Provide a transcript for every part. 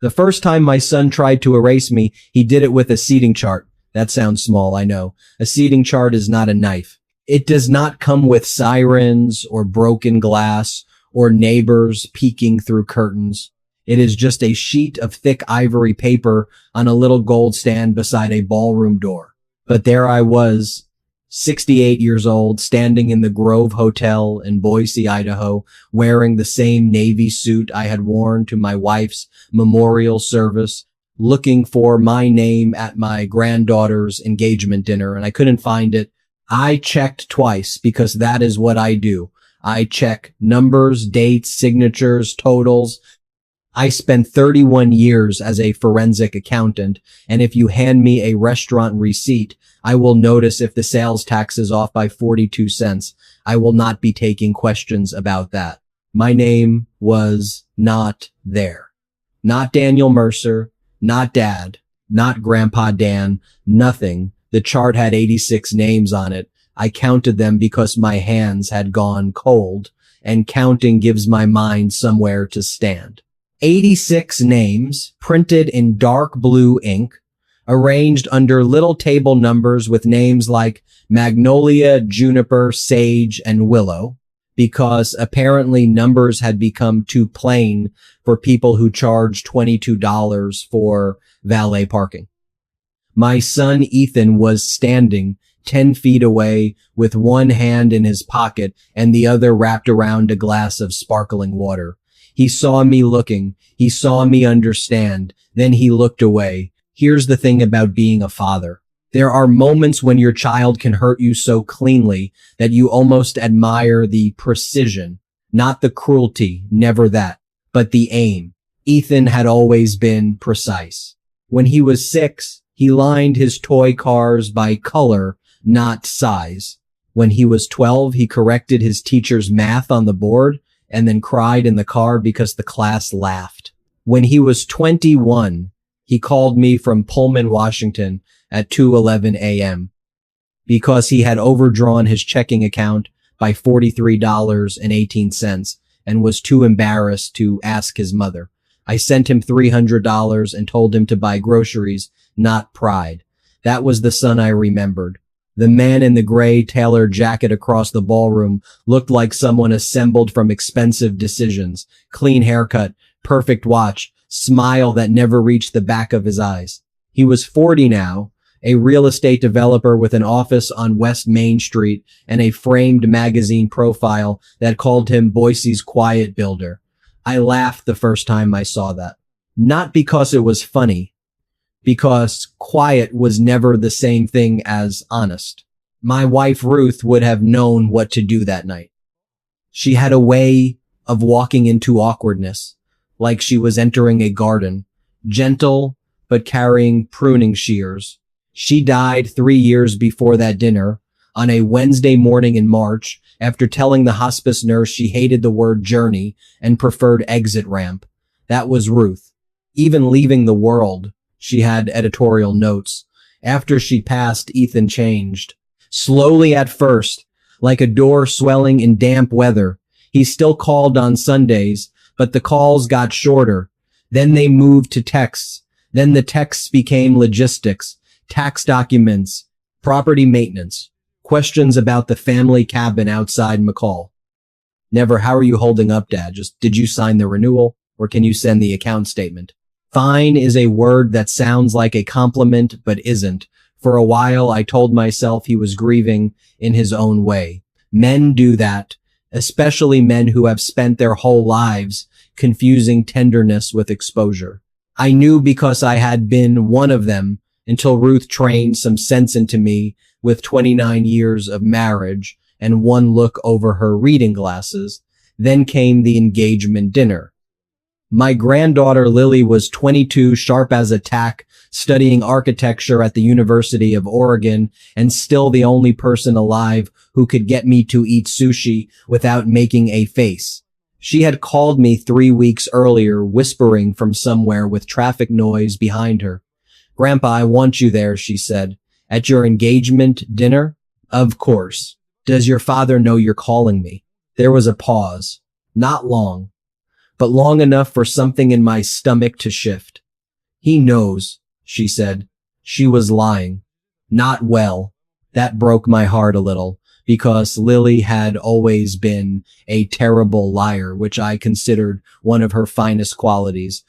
The first time my son tried to erase me, he did it with a seating chart. That sounds small, I know. A seating chart is not a knife. It does not come with sirens or broken glass or neighbors peeking through curtains. It is just a sheet of thick ivory paper on a little gold stand beside a ballroom door. But there I was, 68 years old, standing in the Grove Hotel in Boise, Idaho, wearing the same Navy suit I had worn to my wife's memorial service, looking for my name at my granddaughter's engagement dinner, and I couldn't find it. I checked twice because that is what I do. I check numbers, dates, signatures, totals. I spent 31 years as a forensic accountant, and if you hand me a restaurant receipt, I will notice if the sales tax is off by 42 cents. I will not be taking questions about that. My name was not there. Not Daniel Mercer, not Dad, not Grandpa Dan, nothing. The chart had 86 names on it. I counted them because my hands had gone cold, and counting gives my mind somewhere to stand. 86 names, printed in dark blue ink, arranged under little table numbers with names like Magnolia, Juniper, Sage, and Willow, because apparently numbers had become too plain for people who charge $22 for valet parking. My son Ethan was standing 10 feet away with one hand in his pocket and the other wrapped around a glass of sparkling water. He saw me looking. He saw me understand. Then he looked away. Here's the thing about being a father. There are moments when your child can hurt you so cleanly that you almost admire the precision, not the cruelty, never that, but the aim. Ethan had always been precise. When he was 6, he lined his toy cars by color, not size. When he was 12, he corrected his teacher's math on the board and then cried in the car because the class laughed. When he was 21, he called me from Pullman, Washington at 2:11 a.m. because he had overdrawn his checking account by $43.18 and was too embarrassed to ask his mother. I sent him $300 and told him to buy groceries, not pride. That was the son I remembered. The man in the gray tailored jacket across the ballroom looked like someone assembled from expensive decisions. Clean haircut, perfect watch, smile that never reached the back of his eyes. He was 40 now, a real estate developer with an office on West Main Street and a framed magazine profile that called him Boise's quiet builder. I laughed the first time I saw that. Not because it was funny, because quiet was never the same thing as honest. My wife Ruth would have known what to do that night. She had a way of walking into awkwardness, like she was entering a garden, gentle but carrying pruning shears. She died 3 years before that dinner, on a Wednesday morning in March, after telling the hospice nurse she hated the word journey and preferred exit ramp. That was Ruth. Even leaving the world, she had editorial notes. After she passed, Ethan changed. Slowly at first, like a door swelling in damp weather. He still called on Sundays, but the calls got shorter. Then they moved to texts. Then the texts became logistics, tax documents, property maintenance, questions about the family cabin outside McCall. Never, how are you holding up, Dad? Just, did you sign the renewal? Or can you send the account statement? Fine is a word that sounds like a compliment, but isn't. For a while, I told myself he was grieving in his own way. Men do that, especially men who have spent their whole lives confusing tenderness with exposure. I knew because I had been one of them until Ruth trained some sense into me with 29 years of marriage and one look over her reading glasses. Then came the engagement dinner. My granddaughter Lily was 22, sharp as a tack, studying architecture at the University of Oregon, and still the only person alive who could get me to eat sushi without making a face. She had called me 3 weeks earlier, whispering from somewhere with traffic noise behind her. "Grandpa, I want you there," she said. "At your engagement dinner?" "Of course. Does your father know you're calling me?" There was a pause. Not long. but long enough for something in my stomach to shift. He knows, she said. She was lying. Not well. That broke my heart a little, because Lily had always been a terrible liar, which I considered one of her finest qualities.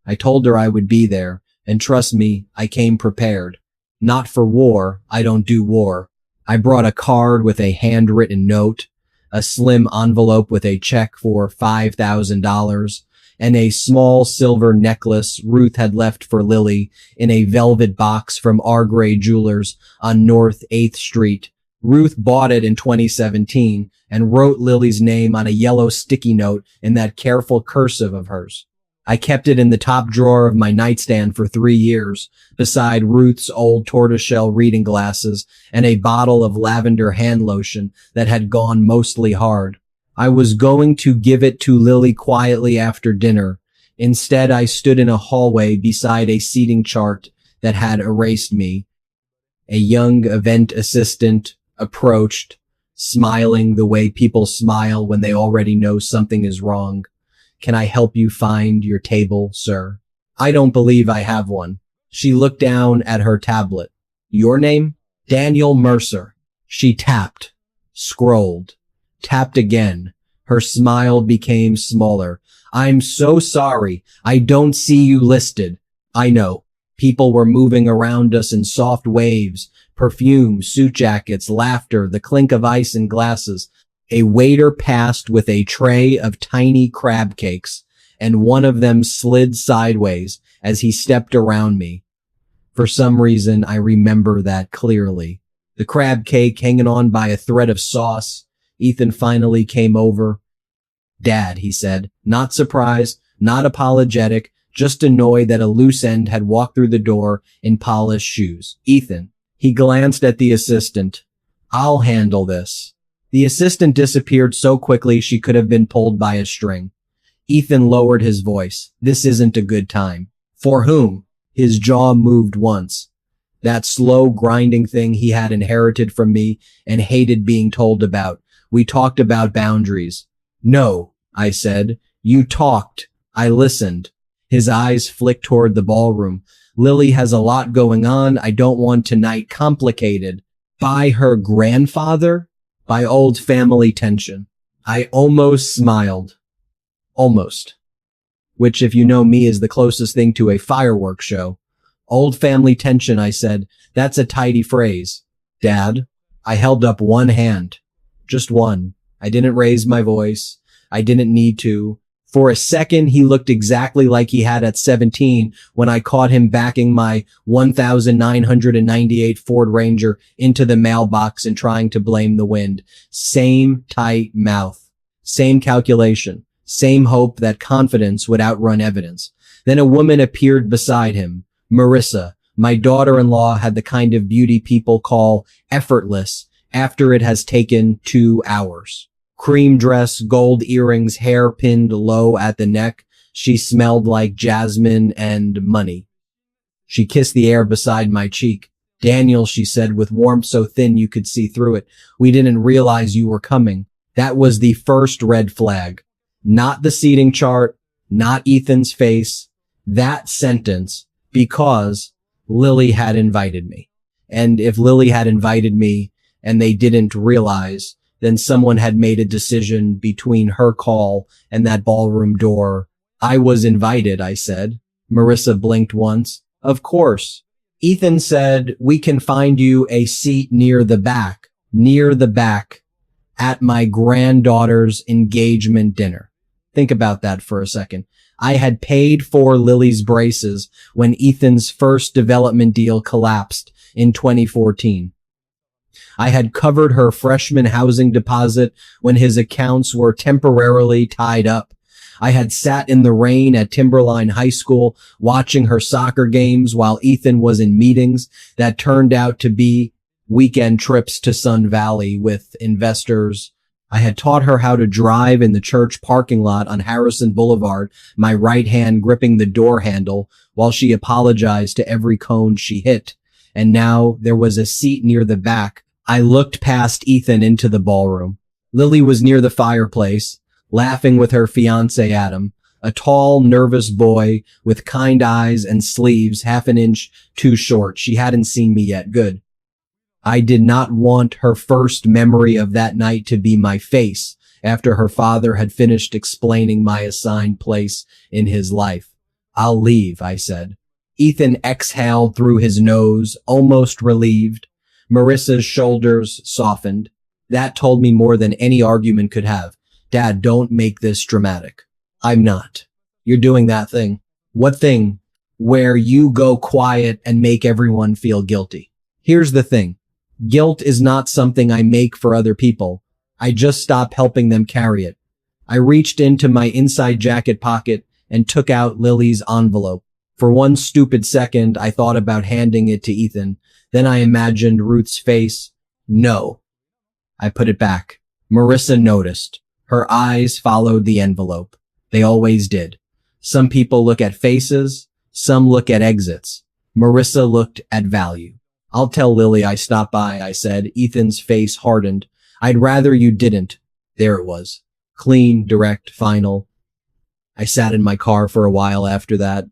I told her I would be there, and trust me, I came prepared. Not for war, I don't do war. I brought a card with a handwritten note, a slim envelope with a check for $5,000, and a small silver necklace Ruth had left for Lily in a velvet box from R. Gray Jewelers on North 8th Street. Ruth bought it in 2017 and wrote Lily's name on a yellow sticky note in that careful cursive of hers. I kept it in the top drawer of my nightstand for 3 years, beside Ruth's old tortoiseshell reading glasses and a bottle of lavender hand lotion that had gone mostly hard. I was going to give it to Lily quietly after dinner. Instead, I stood in a hallway beside a seating chart that had erased me. A young event assistant approached, smiling the way people smile when they already know something is wrong. Can I help you find your table, sir? I don't believe I have one. She looked down at her tablet. Your name? Daniel Mercer. She tapped, scrolled, tapped again. Her smile became smaller. I'm so sorry. I don't see you listed. I know. People were moving around us in soft waves, perfume, suit jackets, laughter, the clink of ice in glasses. A waiter passed with a tray of tiny crab cakes, and one of them slid sideways as he stepped around me. For some reason, I remember that clearly. The crab cake hanging on by a thread of sauce. Ethan finally came over. Dad, he said, not surprised, not apologetic, just annoyed that a loose end had walked through the door in polished shoes. Ethan. He glanced at the assistant. I'll handle this. The assistant disappeared so quickly she could have been pulled by a string. Ethan lowered his voice. This isn't a good time. For whom? His jaw moved once. That slow grinding thing he had inherited from me and hated being told about. We talked about boundaries. No, I said. You talked. I listened. His eyes flicked toward the ballroom. Lily has a lot going on. I don't want tonight complicated. By her grandfather? By old family tension. I almost smiled. Almost. Which, if you know me, is the closest thing to a fireworks show. Old family tension, I said. That's a tidy phrase. Dad, I held up one hand. Just one. I didn't raise my voice. I didn't need to. For a second, he looked exactly like he had at 17 when I caught him backing my 1998 Ford Ranger into the mailbox and trying to blame the wind. Same tight mouth. Same calculation. Same hope that confidence would outrun evidence. Then a woman appeared beside him. Marissa, my daughter-in-law, had the kind of beauty people call effortless after it has taken 2 hours. Cream dress, gold earrings, hair pinned low at the neck. She smelled like jasmine and money. She kissed the air beside my cheek. Daniel, she said with warmth so thin you could see through it. We didn't realize you were coming. That was the first red flag. Not the seating chart, not Ethan's face. That sentence, because Lily had invited me. And if Lily had invited me and they didn't realize, then someone had made a decision between her call and that ballroom door. I was invited, I said. Marissa blinked once. Of course. Ethan said, we can find you a seat near the back, at my granddaughter's engagement dinner. Think about that for a second. I had paid for Lily's braces when Ethan's first development deal collapsed in 2014. I had covered her freshman housing deposit when his accounts were temporarily tied up. I had sat in the rain at Timberline High School watching her soccer games while Ethan was in meetings that turned out to be weekend trips to Sun Valley with investors. I had taught her how to drive in the church parking lot on Harrison Boulevard, my right hand gripping the door handle while she apologized to every cone she hit. And now there was a seat near the back. I looked past Ethan into the ballroom. Lily was near the fireplace, laughing with her fiancé Adam, a tall, nervous boy with kind eyes and sleeves half an inch too short. She hadn't seen me yet. Good. I did not want her first memory of that night to be my face after her father had finished explaining my assigned place in his life. I'll leave, I said. Ethan exhaled through his nose, almost relieved. Marissa's shoulders softened. That told me more than any argument could have. Dad, don't make this dramatic. I'm not. You're doing that thing. What thing? Where you go quiet and make everyone feel guilty. Here's the thing. Guilt is not something I make for other people. I just stop helping them carry it. I reached into my inside jacket pocket and took out Lily's envelope. For one stupid second, I thought about handing it to Ethan. Then I imagined Ruth's face. No. I put it back. Marissa noticed. Her eyes followed the envelope. They always did. Some people look at faces. Some look at exits. Marissa looked at value. I'll tell Lily I stopped by, I said. Ethan's face hardened. I'd rather you didn't. There it was. Clean, direct, final. I sat in my car for a while after that.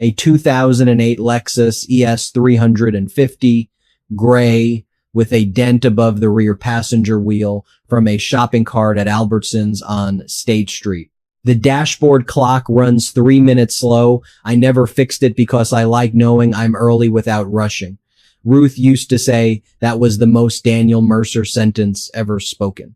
A 2008 Lexus ES 350, gray, with a dent above the rear passenger wheel from a shopping cart at Albertsons on State Street. The dashboard clock runs 3 minutes slow. I never fixed it because I like knowing I'm early without rushing. Ruth used to say that was the most Daniel Mercer sentence ever spoken.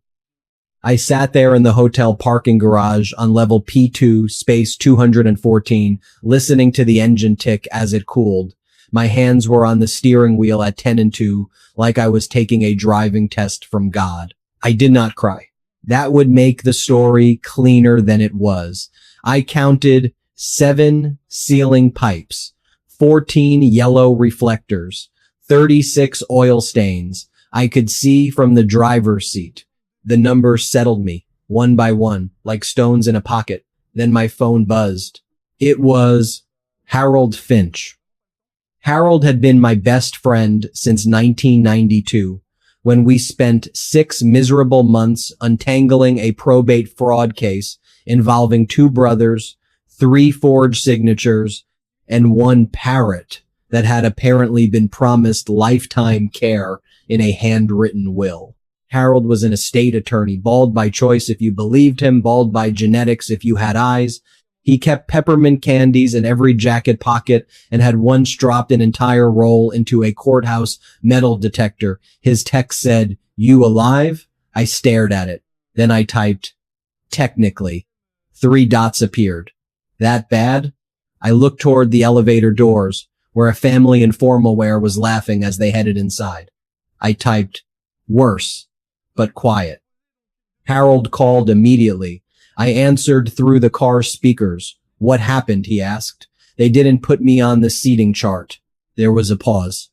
I sat there in the hotel parking garage on level P2, space 214, listening to the engine tick as it cooled. My hands were on the steering wheel at 10 and 2, like I was taking a driving test from God. I did not cry. That would make the story cleaner than it was. I counted 7 ceiling pipes, 14 yellow reflectors, 36 oil stains. I could see from the driver's seat. The numbers settled me, one by one, like stones in a pocket. Then my phone buzzed. It was Harold Finch. Harold had been my best friend since 1992, when we spent 6 miserable months untangling a probate fraud case involving 2 brothers, 3 forged signatures, and 1 parrot that had apparently been promised lifetime care in a handwritten will. Harold was an estate attorney, bald by choice if you believed him, bald by genetics if you had eyes. He kept peppermint candies in every jacket pocket and had once dropped an entire roll into a courthouse metal detector. His text said, "You alive?" I stared at it. Then I typed, "Technically." 3 dots appeared. That bad? I looked toward the elevator doors, where a family in formal wear was laughing as they headed inside. I typed, "Worse, but quiet." Harold called immediately. I answered through the car speakers. "What happened?" he asked. "They didn't put me on the seating chart." There was a pause.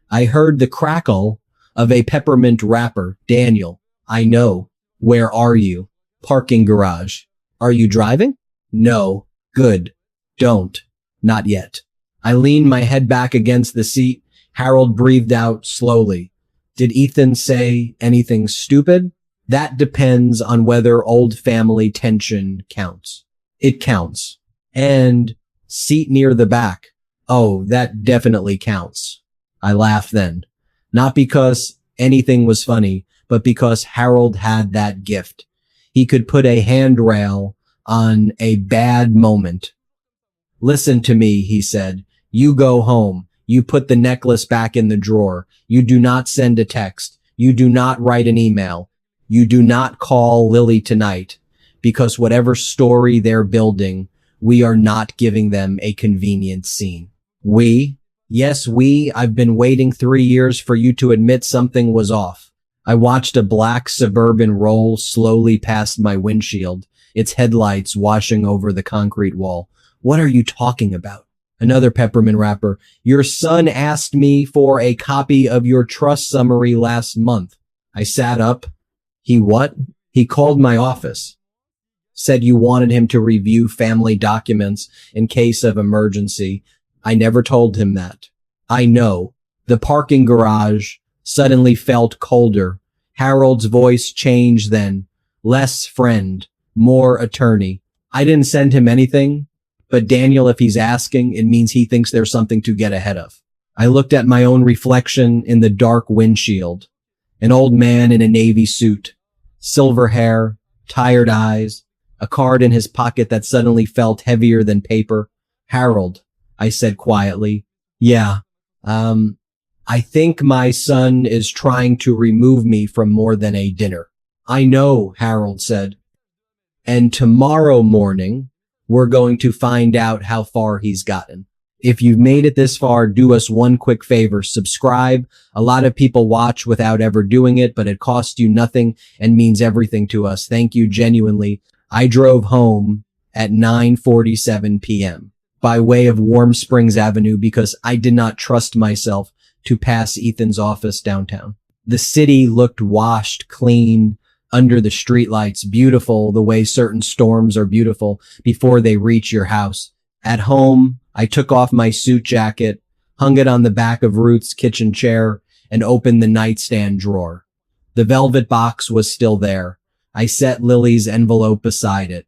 I heard the crackle of a peppermint wrapper. "Daniel, I know. Where are you?" "Parking garage." "Are you driving?" "No." "Good. Don't. Not yet." I leaned my head back against the seat. Harold breathed out slowly. "Did Ethan say anything stupid?" "That depends on whether old family tension counts." "It counts." "And seat near the back." "Oh, that definitely counts." I laughed then. Not because anything was funny, but because Harold had that gift. He could put a handrail on a bad moment. "Listen to me," he said. "You go home. You put the necklace back in the drawer. You do not send a text. You do not write an email. You do not call Lily tonight, because whatever story they're building, we are not giving them a convenient scene." "We?" "Yes, we. I've been waiting 3 years for you to admit something was off." I watched a black Suburban roll slowly past my windshield, its headlights washing over the concrete wall. "What are you talking about?" Another peppermint wrapper. "Your son asked me for a copy of your trust summary last month." I sat up. "He what?" "He called my office. Said you wanted him to review family documents in case of emergency." I never told him that. "I know." The parking garage suddenly felt colder. Harold's voice changed then. Less friend, More attorney. I didn't send him anything, but Daniel, if he's asking, it means he thinks there's something to get ahead of. I looked at my own reflection in the dark windshield. An old man in a navy suit, silver hair, tired eyes, a card in his pocket that suddenly felt heavier than paper. Harold, I said quietly. Yeah, I think my son is trying to remove me from more than a dinner. I know, Harold said. And tomorrow morning, we're going to find out how far he's gotten. If you've made it this far, do us one quick favor. Subscribe. A lot of people watch without ever doing it, but it costs you nothing and means everything to us. Thank you genuinely. I drove home at 9:47 p.m. by way of Warm Springs Avenue because I did not trust myself to pass Ethan's office downtown. The city looked washed, clean, under the streetlights, beautiful the way certain storms are beautiful before they reach your house. At home, I took off my suit jacket, hung it on the back of Ruth's kitchen chair, and opened the nightstand drawer. The velvet box was still there. I set Lily's envelope beside it.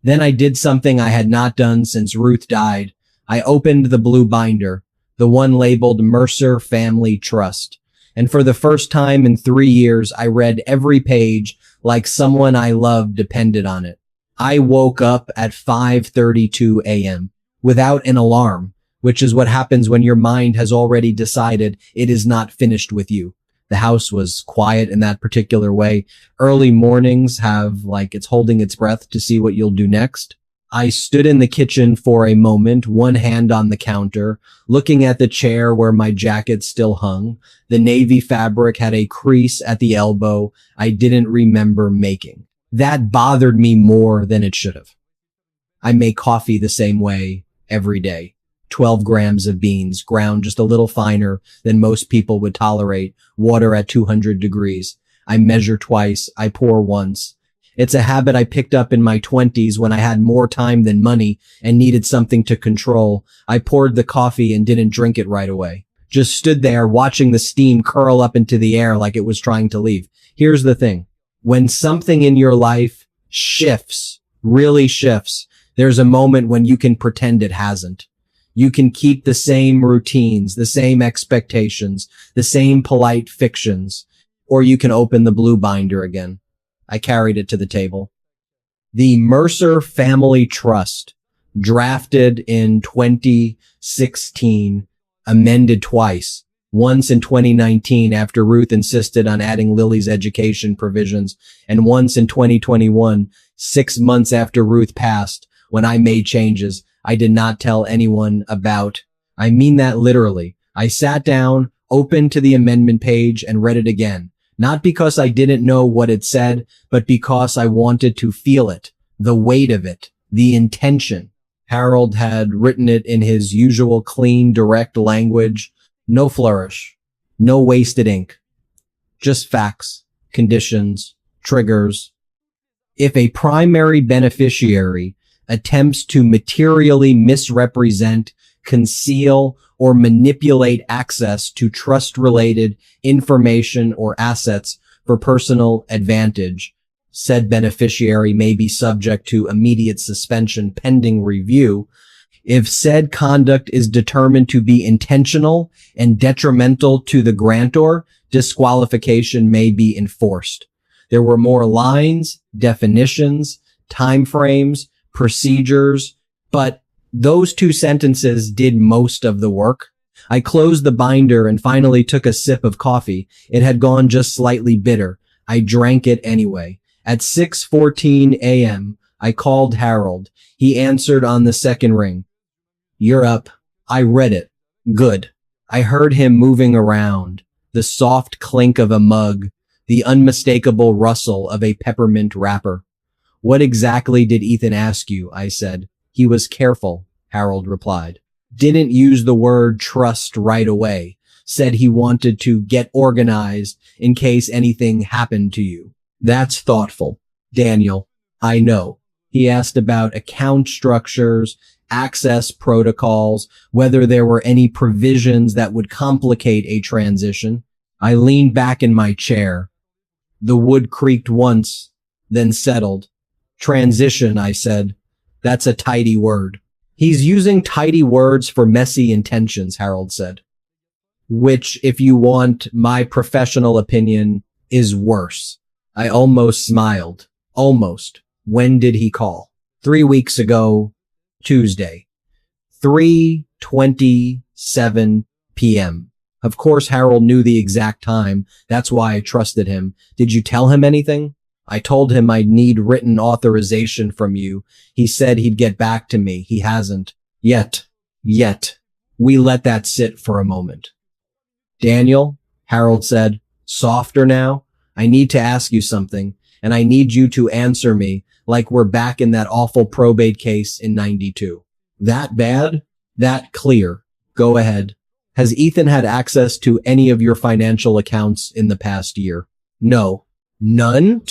Then I did something I had not done since Ruth died. I opened the blue binder, the one labeled Mercer Family Trust. And for the first time in 3 years, I read every page like someone I loved depended on it. I woke up at 5:32 a.m. without an alarm, which is what happens when your mind has already decided it is not finished with you. The house was quiet in that particular way. Early mornings have like it's holding its breath to see what you'll do next. I stood in the kitchen for a moment, one hand on the counter, looking at the chair where my jacket still hung. The navy fabric had a crease at the elbow I didn't remember making. That bothered me more than it should have. I make coffee the same way every day. 12 grams of beans, ground just a little finer than most people would tolerate, water at 200 degrees. I measure twice, I pour once. It's a habit I picked up in my 20s when I had more time than money and needed something to control. I poured the coffee and didn't drink it right away. Just stood there watching the steam curl up into the air like it was trying to leave. Here's the thing. When something in your life shifts, really shifts, there's a moment when you can pretend it hasn't. You can keep the same routines, the same expectations, the same polite fictions, or you can open the blue binder again. I carried it to the table. The Mercer Family Trust, drafted in 2016, amended twice. Once in 2019 after Ruth insisted on adding Lily's education provisions, and once in 2021, 6 months after Ruth passed, when I made changes I did not tell anyone about. I mean that literally. I sat down, opened to the amendment page, and read it again. Not because I didn't know what it said, but because I wanted to feel it, the weight of it, the intention. Harold had written it in his usual clean, direct language. No flourish, no wasted ink. Just facts, conditions, triggers. If a primary beneficiary attempts to materially misrepresent, conceal, or manipulate access to trust-related information or assets for personal advantage, said beneficiary may be subject to immediate suspension pending review. If said conduct is determined to be intentional and detrimental to the grantor, disqualification may be enforced. There were more lines, definitions, timeframes, procedures, but those 2 sentences did most of the work. I closed the binder and finally took a sip of coffee. It had gone just slightly bitter. I drank it anyway. At 6:14 a.m., I called Harold. He answered on the second ring. You're up. I read it. Good. I heard him moving around, the soft clink of a mug, the unmistakable rustle of a peppermint wrapper. What exactly did Ethan ask you? I said. He was careful, Harold replied. Didn't use the word trust right away. Said he wanted to get organized in case anything happened to you. That's thoughtful. Daniel, I know. He asked about account structures, access protocols, whether there were any provisions that would complicate a transition. I leaned back in my chair. The wood creaked once, then settled. Transition, I said. That's a tidy word. He's using tidy words for messy intentions, Harold said. Which, if you want my professional opinion, is worse. I almost smiled. Almost. When did he call? 3 weeks ago, Tuesday. 3:27 p.m. Of course, Harold knew the exact time. That's why I trusted him. Did you tell him anything? I told him I'd need written authorization from you. He said he'd get back to me. He hasn't. Yet. We let that sit for a moment. Daniel, Harold said, softer now. I need to ask you something, and I need you to answer me like we're back in that awful probate case in '92. That bad? That clear? Go ahead. Has Ethan had access to any of your financial accounts in the past year? No. None?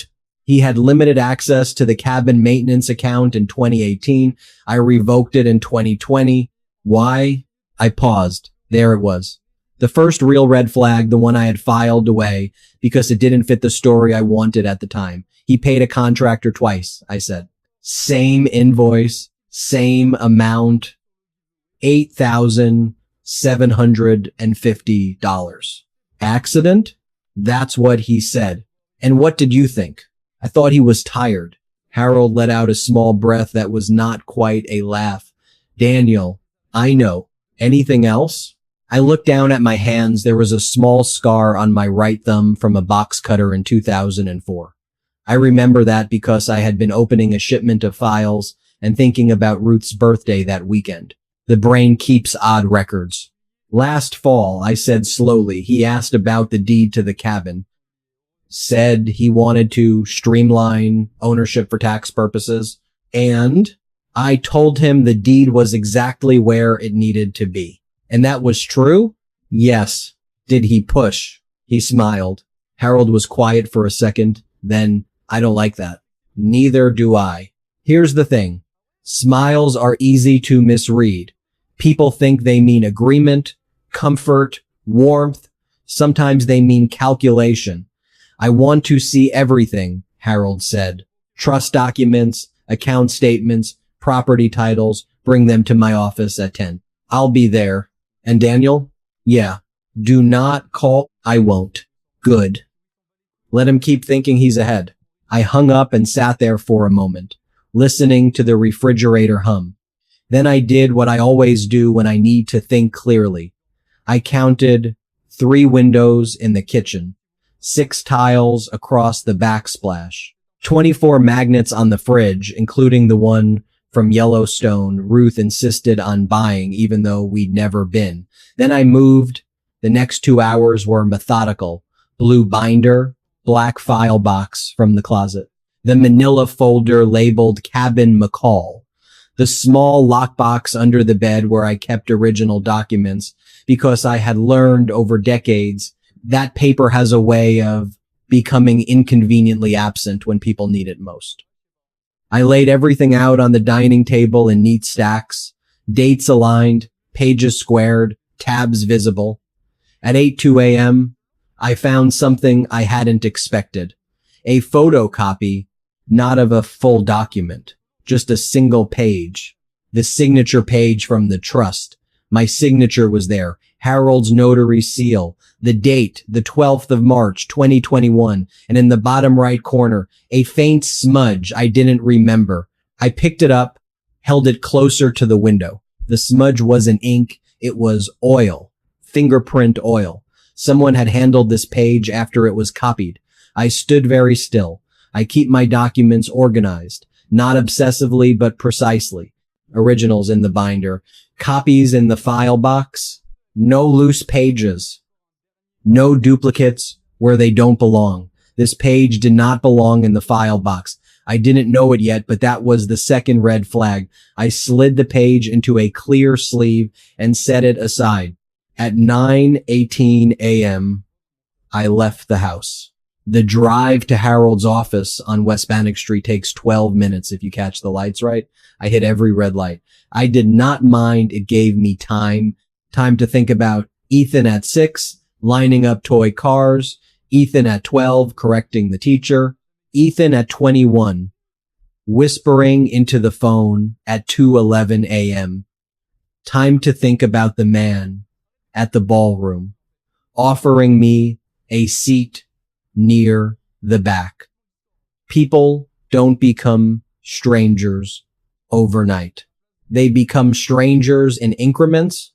He had limited access to the cabin maintenance account in 2018. I revoked it in 2020. Why? I paused. There it was. The first real red flag, the one I had filed away because it didn't fit the story I wanted at the time. He paid a contractor twice, I said. Same invoice, same amount, $8,750. Accident? That's what he said. And what did you think? I thought he was tired. Harold let out a small breath that was not quite a laugh. Daniel, I know. Anything else? I looked down at my hands. There was a small scar on my right thumb from a box cutter in 2004. I remember that because I had been opening a shipment of files and thinking about Ruth's birthday that weekend. The brain keeps odd records. Last fall, I said slowly, he asked about the deed to the cabin. Said he wanted to streamline ownership for tax purposes. And I told him the deed was exactly where it needed to be. And that was true? Yes. Did he push? He smiled. Harold was quiet for a second. Then, I don't like that. Neither do I. Here's the thing. Smiles are easy to misread. People think they mean agreement, comfort, warmth. Sometimes they mean calculation. I want to see everything, Harold said. Trust documents, account statements, property titles. Bring them to my office at 10. I'll be there. And Daniel? Yeah. Do not call. I won't. Good. Let him keep thinking he's ahead. I hung up and sat there for a moment, listening to the refrigerator hum. Then I did what I always do when I need to think clearly. I counted 3 windows in the kitchen, 6 tiles across the backsplash, 24 magnets on the fridge, including the one from Yellowstone Ruth insisted on buying even though we'd never been. Then I moved. The next 2 hours were methodical. Blue binder, black file box from the closet, the manila folder labeled Cabin McCall, the small lockbox under the bed where I kept original documents because I had learned over decades that paper has a way of becoming inconveniently absent when people need it most. I laid everything out on the dining table in neat stacks, dates aligned, pages squared, tabs visible. At 8:02 a.m., I found something I hadn't expected. A photocopy, not of a full document, just a single page. The signature page from the trust. My signature was there. Harold's notary seal. The date, the 12th of March, 2021. And in the bottom right corner, a faint smudge I didn't remember. I picked it up, held it closer to the window. The smudge wasn't ink. It was oil. Fingerprint oil. Someone had handled this page after it was copied. I stood very still. I keep my documents organized, not obsessively, but precisely. Originals in the binder, copies in the file box, no loose pages, no duplicates where they don't belong. This page did not belong in the file box. I didn't know it yet, but that was the second red flag. I slid the page into a clear sleeve and set it aside. At 9:18 a.m., I left the house. The drive to Harold's office on West Bannock Street takes 12 minutes if you catch the lights right. I hit every red light. I did not mind. It gave me time to think about Ethan at 6, lining up toy cars, Ethan at 12, correcting the teacher, Ethan at 21, whispering into the phone at 2:11 a.m. Time to think about the man at the ballroom, offering me a seat near the back. People don't become strangers overnight. They become strangers in increments,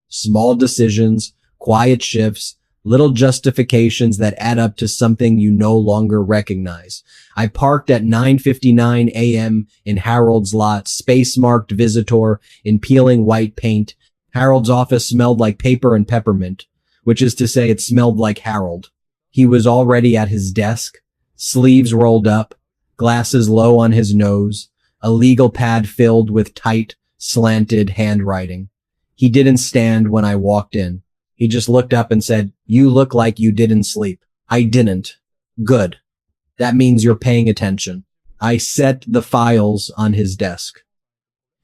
small decisions, quiet shifts, little justifications that add up to something you no longer recognize. I parked at 9:59 a.m. in Harold's lot, space-marked visitor in peeling white paint. Harold's office smelled like paper and peppermint, which is to say it smelled like Harold. He was already at his desk, sleeves rolled up, glasses low on his nose, a legal pad filled with tight, slanted handwriting. He didn't stand when I walked in. He just looked up and said, "You look like you didn't sleep." I didn't. Good. That means you're paying attention. I set the files on his desk.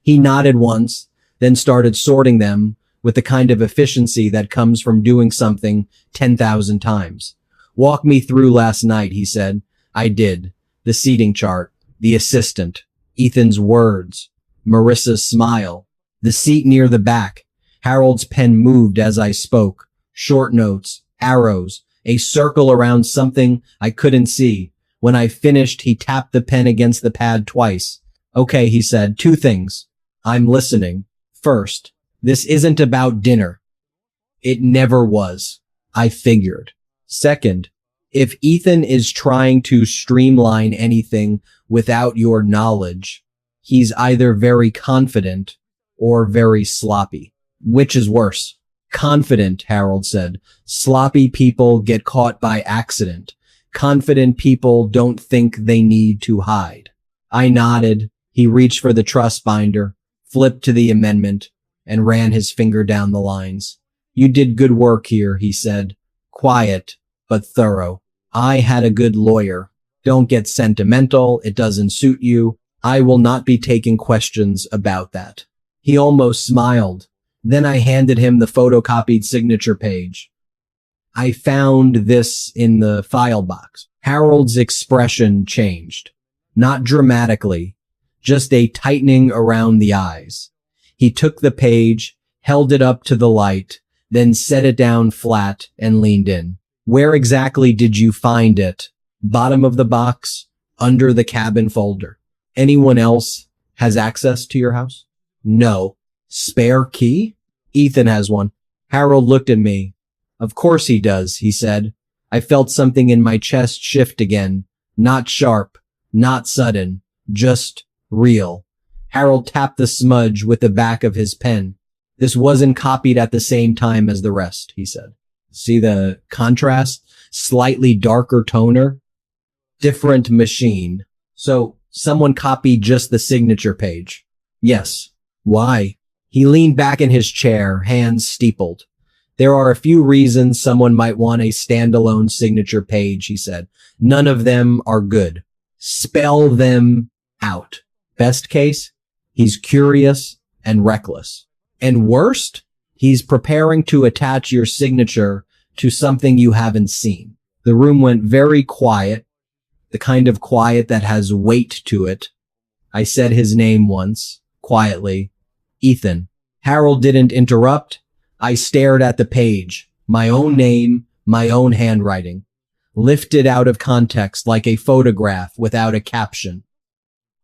He nodded once, then started sorting them with the kind of efficiency that comes from doing something 10,000 times. "Walk me through last night," he said. I did. The seating chart, the assistant, Ethan's words, Marissa's smile, the seat near the back. Harold's pen moved as I spoke. Short notes, arrows, a circle around something I couldn't see. When I finished, he tapped the pen against the pad twice. "Okay," he said, "2 things. I'm listening. First, this isn't about dinner. It never was. I figured. Second, if Ethan is trying to streamline anything without your knowledge, he's either very confident or very sloppy. Which is worse?" "Confident," Harold said. "Sloppy people get caught by accident. Confident people don't think they need to hide." I nodded. He reached for the trust binder, flipped to the amendment, and ran his finger down the lines. "You did good work here," he said. "Quiet, but thorough. I had a good lawyer. Don't get sentimental. It doesn't suit you. I will not be taking questions about that." He almost smiled. Then I handed him the photocopied signature page. "I found this in the file box." Harold's expression changed. Not dramatically, just a tightening around the eyes. He took the page, held it up to the light, then set it down flat and leaned in. "Where exactly did you find it?" "Bottom of the box, under the cabin folder." "Anyone else has access to your house?" "No." "Spare key?" "Ethan has one." Harold looked at me. "Of course he does," he said. I felt something in my chest shift again. Not sharp, not sudden, just real. Harold tapped the smudge with the back of his pen. "This wasn't copied at the same time as the rest," he said. "See the contrast? Slightly darker toner? Different machine. So someone copied just the signature page." "Yes." "Why?" He leaned back in his chair, hands steepled. "There are a few reasons someone might want a standalone signature page," he said. "None of them are good. Spell them out. Best case, he's curious and reckless. And worst, he's preparing to attach your signature to something you haven't seen." The room went very quiet, the kind of quiet that has weight to it. I said his name once, quietly. "Ethan." Harold didn't interrupt. I stared at the page, my own name, my own handwriting, lifted out of context like a photograph without a caption.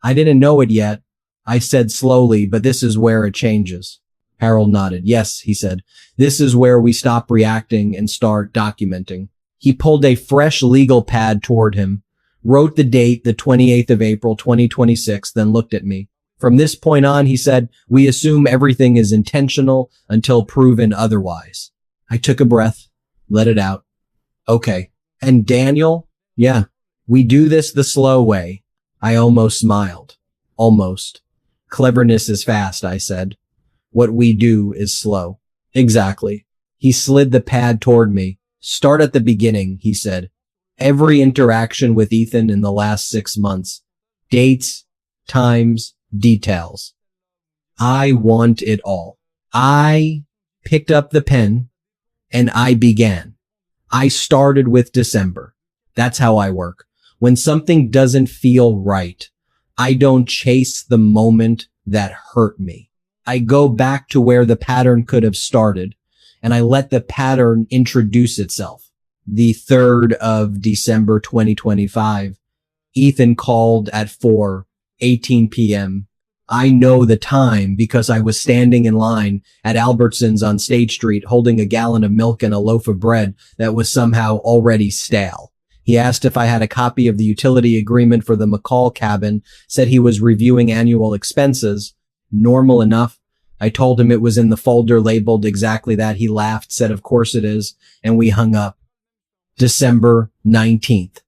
"I didn't know it yet," I said slowly, "but this is where it changes." Harold nodded. "Yes," he said. "This is where we stop reacting and start documenting." He pulled a fresh legal pad toward him, wrote the date, the 28th of April, 2026, then looked at me. "From this point on," he said, "we assume everything is intentional until proven otherwise." I took a breath, let it out. "Okay. And Daniel?" "Yeah. We do this the slow way." I almost smiled. Almost. "Cleverness is fast," I said. "What we do is slow." "Exactly." He slid the pad toward me. "Start at the beginning," he said. "Every interaction with Ethan in the last 6 months. Dates, times, details. I want it all." I picked up the pen and I began. I started with December. That's how I work. When something doesn't feel right, I don't chase the moment that hurt me. I go back to where the pattern could have started, and I let the pattern introduce itself. The 3rd of December 2025, Ethan called at 4:18 p.m. I know the time because I was standing in line at Albertsons on State Street holding a gallon of milk and a loaf of bread that was somehow already stale. He asked if I had a copy of the utility agreement for the McCall cabin, said he was reviewing annual expenses. Normal enough. I told him it was in the folder labeled exactly that. He laughed, said of course it is, and we hung up. December 19th.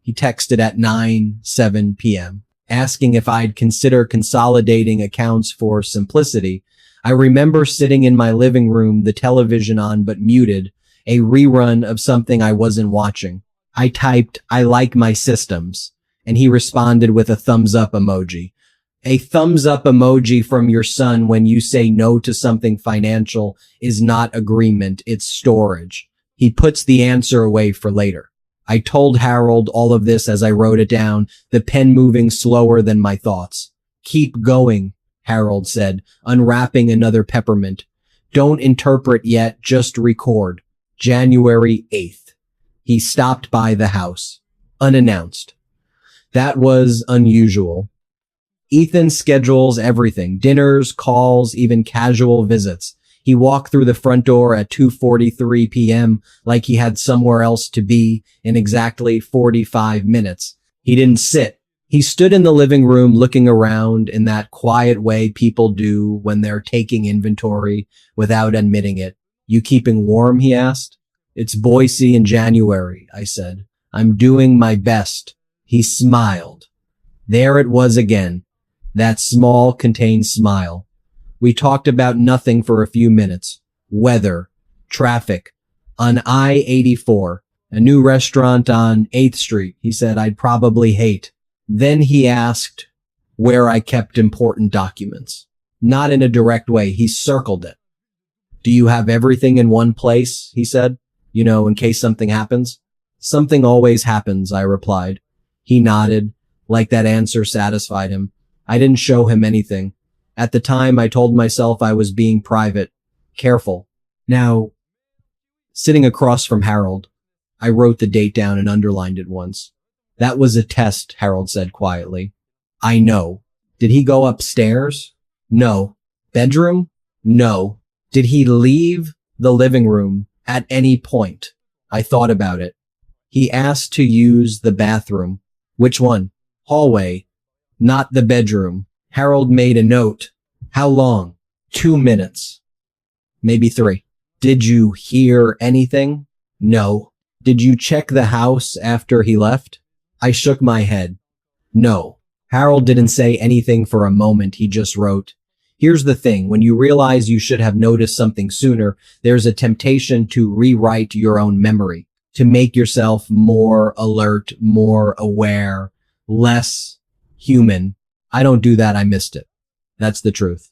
He texted at 9:07 p.m. asking if I'd consider consolidating accounts for simplicity. I remember sitting in my living room, the television on but muted, a rerun of something I wasn't watching. I typed, "I like my systems," and he responded with a thumbs up emoji. A thumbs up emoji from your son when you say no to something financial is not agreement, it's storage. He puts the answer away for later. I told Harold all of this as I wrote it down, the pen moving slower than my thoughts. "Keep going," Harold said, unwrapping another peppermint. "Don't interpret yet, just record. January 8th. He stopped by the house. Unannounced. That was unusual. Ethan schedules everything, dinners, calls, even casual visits. He walked through the front door at 2:43 p.m. like he had somewhere else to be in exactly 45 minutes. He didn't sit. He stood in the living room looking around in that quiet way people do when they're taking inventory without admitting it. "You keeping warm?" he asked. "It's Boise in January," I said. "I'm doing my best." He smiled. There it was again. That small, contained smile. We talked about nothing for a few minutes. Weather, traffic, on I-84, a new restaurant on 8th Street, he said I'd probably hate. Then he asked where I kept important documents. Not in a direct way, he circled it. "Do you have everything in one place?" he said. "You know, in case something happens." "Something always happens," I replied. He nodded, like that answer satisfied him. I didn't show him anything. At the time, I told myself I was being private, careful. Now, sitting across from Harold, I wrote the date down and underlined it once. "That was a test," Harold said quietly. "I know. Did he go upstairs?" "No." "Bedroom?" "No." "Did he leave the living room at any point?" I thought about it. "He asked to use the bathroom." "Which one?" "Hallway. Not the bedroom." Harold made a note. "How long?" 2 minutes. Maybe 3. "Did you hear anything?" "No." "Did you check the house after he left?" I shook my head. "No." Harold didn't say anything for a moment. He just wrote, "Here's the thing. When you realize you should have noticed something sooner, there's a temptation to rewrite your own memory, to make yourself more alert, more aware, less human. I don't do that. I missed it. That's the truth."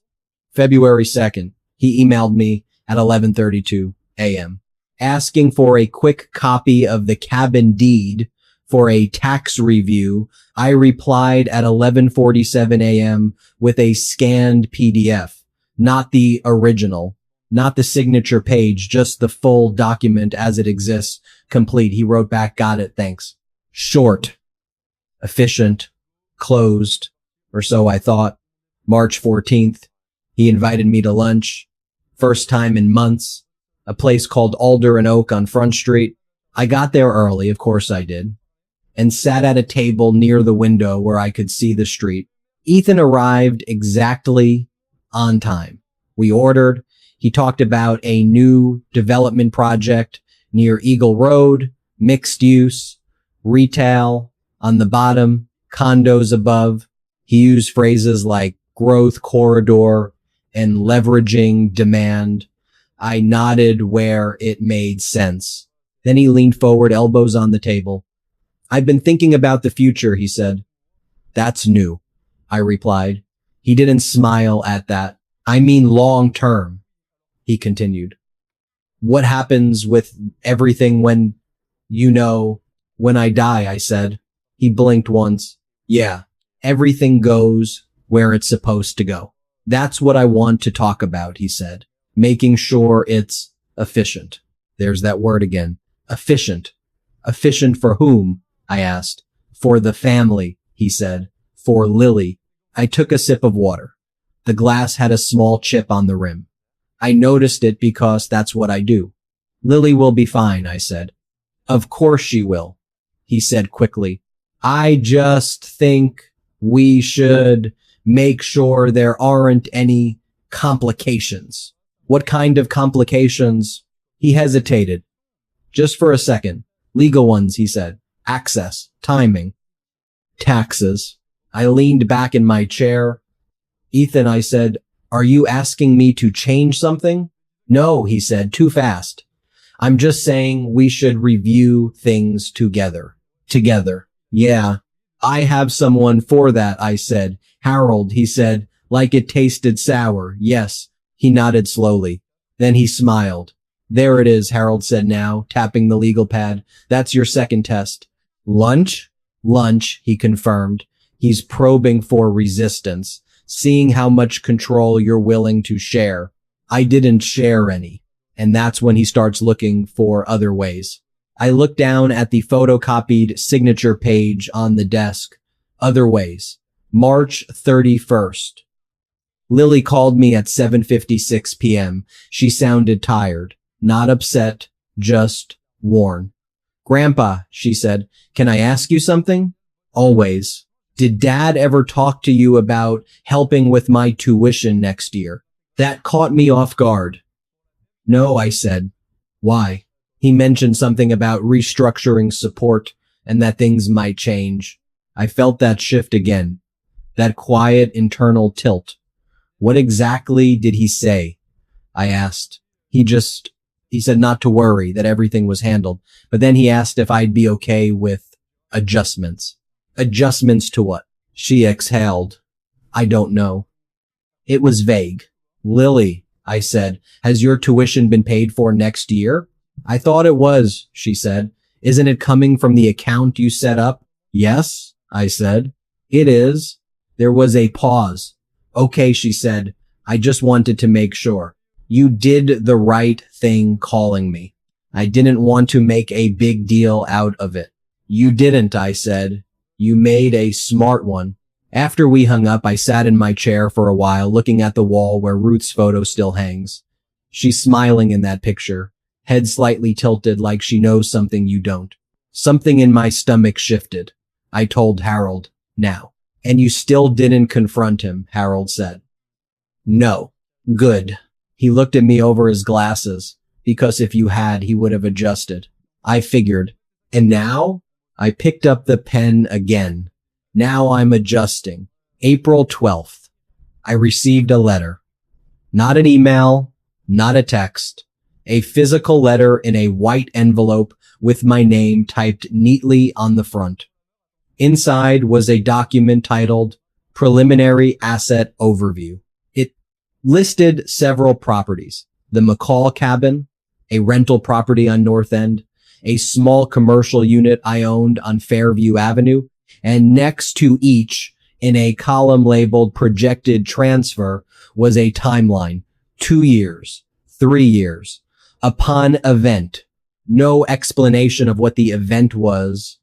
February 2nd, he emailed me at 11:32 a.m. asking for a quick copy of the cabin deed for a tax review. I replied at 11:47 a.m. with a scanned PDF, not the original, not the signature page, just the full document as it exists, complete. He wrote back, "Got it, thanks." Short, efficient, closed, or so I thought. March 14th, he invited me to lunch. First time in months. A place called Alder and Oak on Front Street. I got there early, of course I did, and sat at a table near the window where I could see the street. Ethan arrived exactly on time. We ordered. He talked about a new development project near Eagle Road, mixed use, retail on the bottom, condos above. He used phrases like growth corridor and leveraging demand. I nodded where it made sense. Then he leaned forward, elbows on the table. "I've been thinking about the future," he said. "That's new," I replied. He didn't smile at that. "I mean long term," he continued. "What happens with everything when, when I die?" I said. He blinked once. "Yeah, Everything goes where it's supposed to go. That's what I want to talk about, he said, making sure it's efficient. There's that word again. Efficient. Efficient for whom? I asked. For the family, he said. For Lily. I took a sip of water. The glass had a small chip on the rim. I noticed it because that's what I do. Lily will be fine, I said. Of course she will, he said quickly. I just think we should make sure there aren't any complications. What kind of complications? He hesitated. Just for a second. Legal ones, he said. Access. Timing. Taxes. I leaned back in my chair. Ethan, I said, are you asking me to change something? No, he said, too fast. I'm just saying we should review things together. Together. Yeah. I have someone for that, I said. Harold, he said, like it tasted sour. Yes. He nodded slowly. Then he smiled. There it is, Harold said now, tapping the legal pad. That's your second test. Lunch? Lunch, he confirmed. He's probing for resistance, seeing how much control you're willing to share. I didn't share any. And that's when he starts looking for other ways. I looked down at the photocopied signature page on the desk. Other ways. March 31st. Lily called me at 7:56 p.m. She sounded tired. Not upset, just worn. Grandpa, she said, can I ask you something? Always. Did Dad ever talk to you about helping with my tuition next year? That caught me off guard. No, I said. Why? He mentioned something about restructuring support and that things might change. I felt that shift again. That quiet internal tilt. What exactly did he say? I asked. He said not to worry, that everything was handled. But then he asked if I'd be okay with adjustments. Adjustments to what? She exhaled. I don't know. It was vague. Lily, I said, has your tuition been paid for next year? I thought it was, she said. Isn't it coming from the account you set up? Yes, I said. It is. There was a pause. Okay, she said. I just wanted to make sure. You did the right thing calling me. I didn't want to make a big deal out of it. You didn't, I said. You made a smart one. After we hung up, I sat in my chair for a while, looking at the wall where Ruth's photo still hangs. She's smiling in that picture, head slightly tilted like she knows something you don't. Something in my stomach shifted. I told Harold, now. And you still didn't confront him, Harold said. No. Good. He looked at me over his glasses, because if you had, he would have adjusted. I figured. And now? I picked up the pen again. Now I'm adjusting. April 12th. I received a letter. Not an email, not a text. A physical letter in a white envelope with my name typed neatly on the front. Inside was a document titled Preliminary Asset Overview. It listed several properties. The McCall cabin, a rental property on North End, a small commercial unit I owned on Fairview Avenue, and next to each, in a column labeled Projected Transfer, was a timeline. 2 years, 3 years. Upon event. No explanation of what the event was.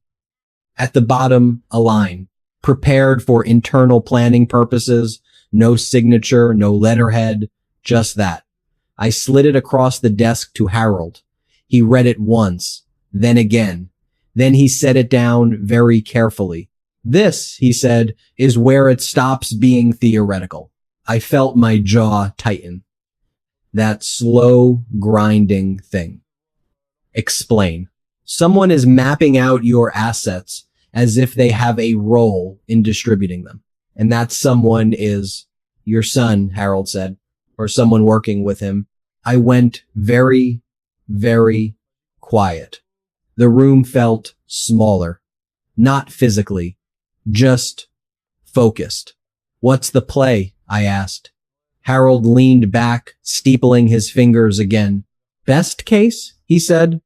At the bottom, a line. Prepared for internal planning purposes. No signature, no letterhead. Just that. I slid it across the desk to Harold. He read it once, then again. Then he set it down very carefully. This, he said, is where it stops being theoretical. I felt my jaw tighten. That slow, grinding thing. Explain. Someone is mapping out your assets as if they have a role in distributing them. And that someone is your son, Harold said, or someone working with him. I went very, very quiet. The room felt smaller. Not physically, just focused. What's the play? I asked. Harold leaned back, steepling his fingers again. Best case? He said.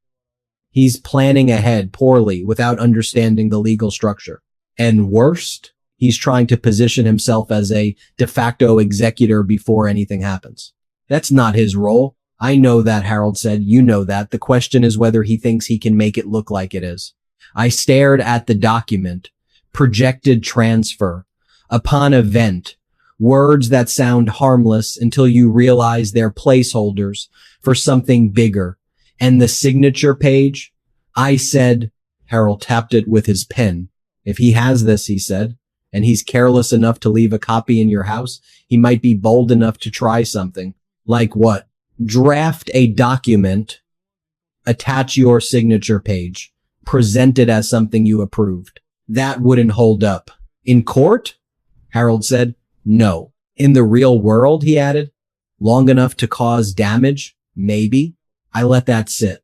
He's planning ahead poorly without understanding the legal structure. And worst? He's trying to position himself as a de facto executor before anything happens. That's not his role. I know that, Harold said. You know that. The question is whether he thinks he can make it look like it is. I stared at the document. Projected transfer. Upon event. Words that sound harmless until you realize they're placeholders for something bigger. And the signature page? I said, Harold tapped it with his pen. If he has this, he said, and he's careless enough to leave a copy in your house, he might be bold enough to try something. Like what? Draft a document, attach your signature page, present it as something you approved. That wouldn't hold up. In court? Harold said. No. In the real world, he added. Long enough to cause damage? Maybe. I let that sit.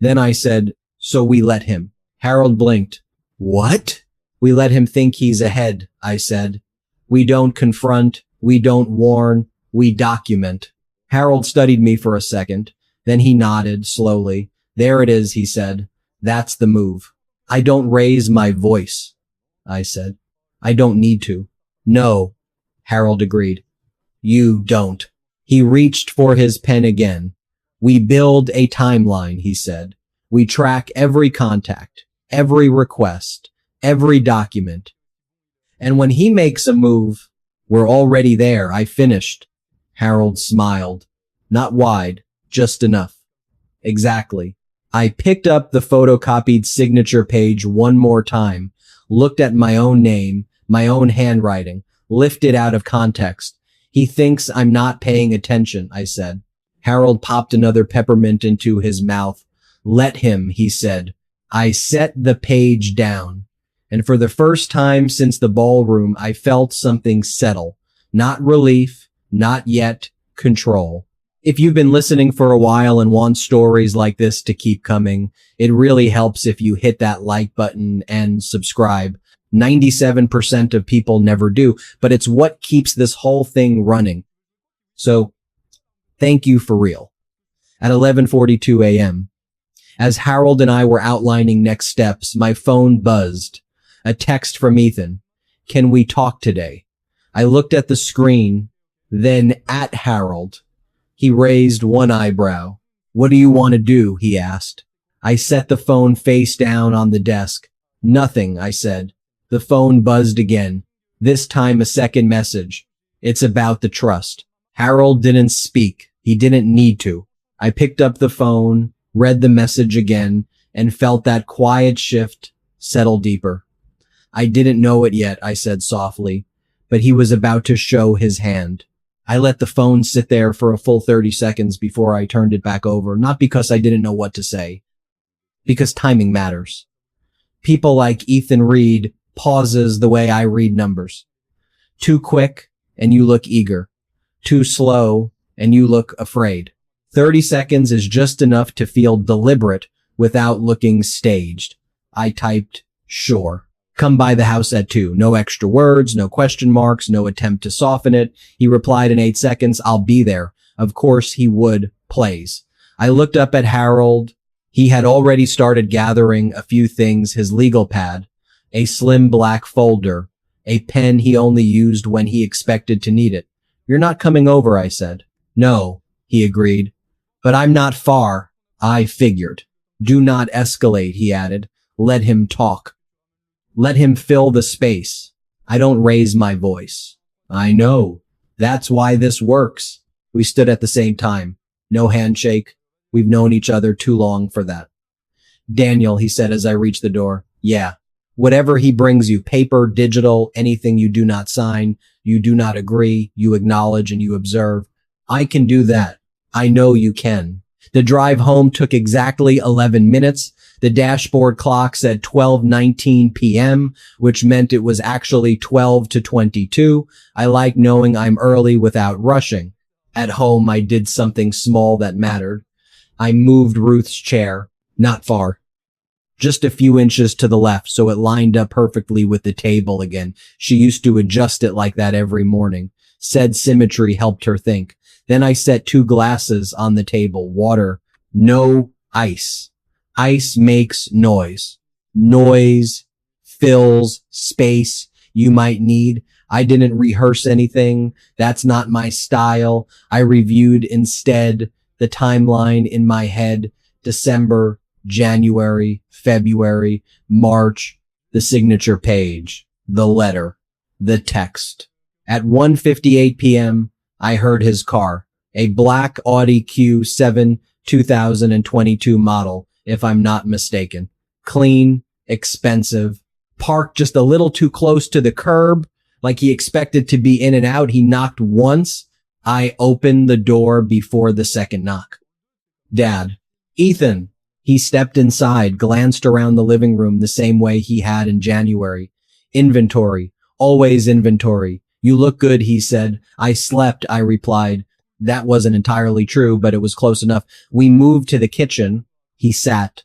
Then I said, so we let him. Harold blinked. What? We let him think he's ahead, I said. We don't confront, we don't warn, we document. Harold studied me for a second. Then he nodded slowly. There it is, he said. That's the move. I don't raise my voice, I said. I don't need to. No, Harold agreed. You don't. He reached for his pen again. We build a timeline, he said. We track every contact, every request, every document. And when he makes a move, we're already there. I finished. Harold smiled. Not wide, just enough. Exactly. I picked up the photocopied signature page one more time, looked at my own name, my own handwriting, lifted out of context. He thinks I'm not paying attention, I said. Harold popped another peppermint into his mouth. Let him, he said. I set the page down. And for the first time since the ballroom, I felt something settle. Not relief, not yet control. If you've been listening for a while and want stories like this to keep coming, it really helps if you hit that like button and subscribe. 97% of people never do, but it's what keeps this whole thing running. So, thank you for real. At 11:42 a.m., as Harold and I were outlining next steps, my phone buzzed. A text from Ethan. Can we talk today? I looked at the screen, then at Harold. He raised one eyebrow. What do you want to do? He asked. I set the phone face down on the desk. Nothing, I said. The phone buzzed again. This time a second message. It's about the trust. Harold didn't speak. He didn't need to. I picked up the phone, read the message again, and felt that quiet shift settle deeper. I didn't know it yet, I said softly, but he was about to show his hand. I let the phone sit there for a full 30 seconds before I turned it back over, not because I didn't know what to say, because timing matters. People like Ethan read pauses the way I read numbers. Too quick, and you look eager. Too slow, and you look afraid. 30 seconds is just enough to feel deliberate without looking staged. I typed, sure. Come by the house at 2. No extra words, no question marks, no attempt to soften it. He replied in 8 seconds, I'll be there. Of course he would. Plays. I looked up at Harold. He had already started gathering a few things, his legal pad, a slim black folder, a pen he only used when he expected to need it. You're not coming over, I said. No, he agreed. But I'm not far. I figured. Do not escalate, he added. Let him talk. Let him fill the space. I don't raise my voice. I know. That's why this works. We stood at the same time. No handshake. We've known each other too long for that. Daniel, he said as I reached the door. Yeah. Whatever he brings you, paper, digital, anything you do not sign, you do not agree, you acknowledge and you observe. I can do that. I know you can. The drive home took exactly 11 minutes. The dashboard clock said 12:19 p.m., which meant it was actually 12 to 22. I like knowing I'm early without rushing. At home, I did something small that mattered. I moved Ruth's chair, not far, just a few inches to the left, so it lined up perfectly with the table again. She used to adjust it like that every morning. Said symmetry helped her think. Then I set 2 glasses on the table, water, no ice. Ice makes noise. Noise fills space, you might need. I didn't rehearse anything. That's not my style. I reviewed instead the timeline in my head. December, January, February, March, the signature page, the letter, the text. At 1:58 p.m., I heard his car, a black Audi Q7 2022 model, if I'm not mistaken. Clean, expensive, parked just a little too close to the curb, like he expected to be in and out. He knocked once. I opened the door before the second knock. Dad. Ethan. He stepped inside, glanced around the living room the same way he had in January. Inventory. Always inventory. You look good, he said. I slept, I replied. That wasn't entirely true, but it was close enough. We moved to the kitchen. He sat.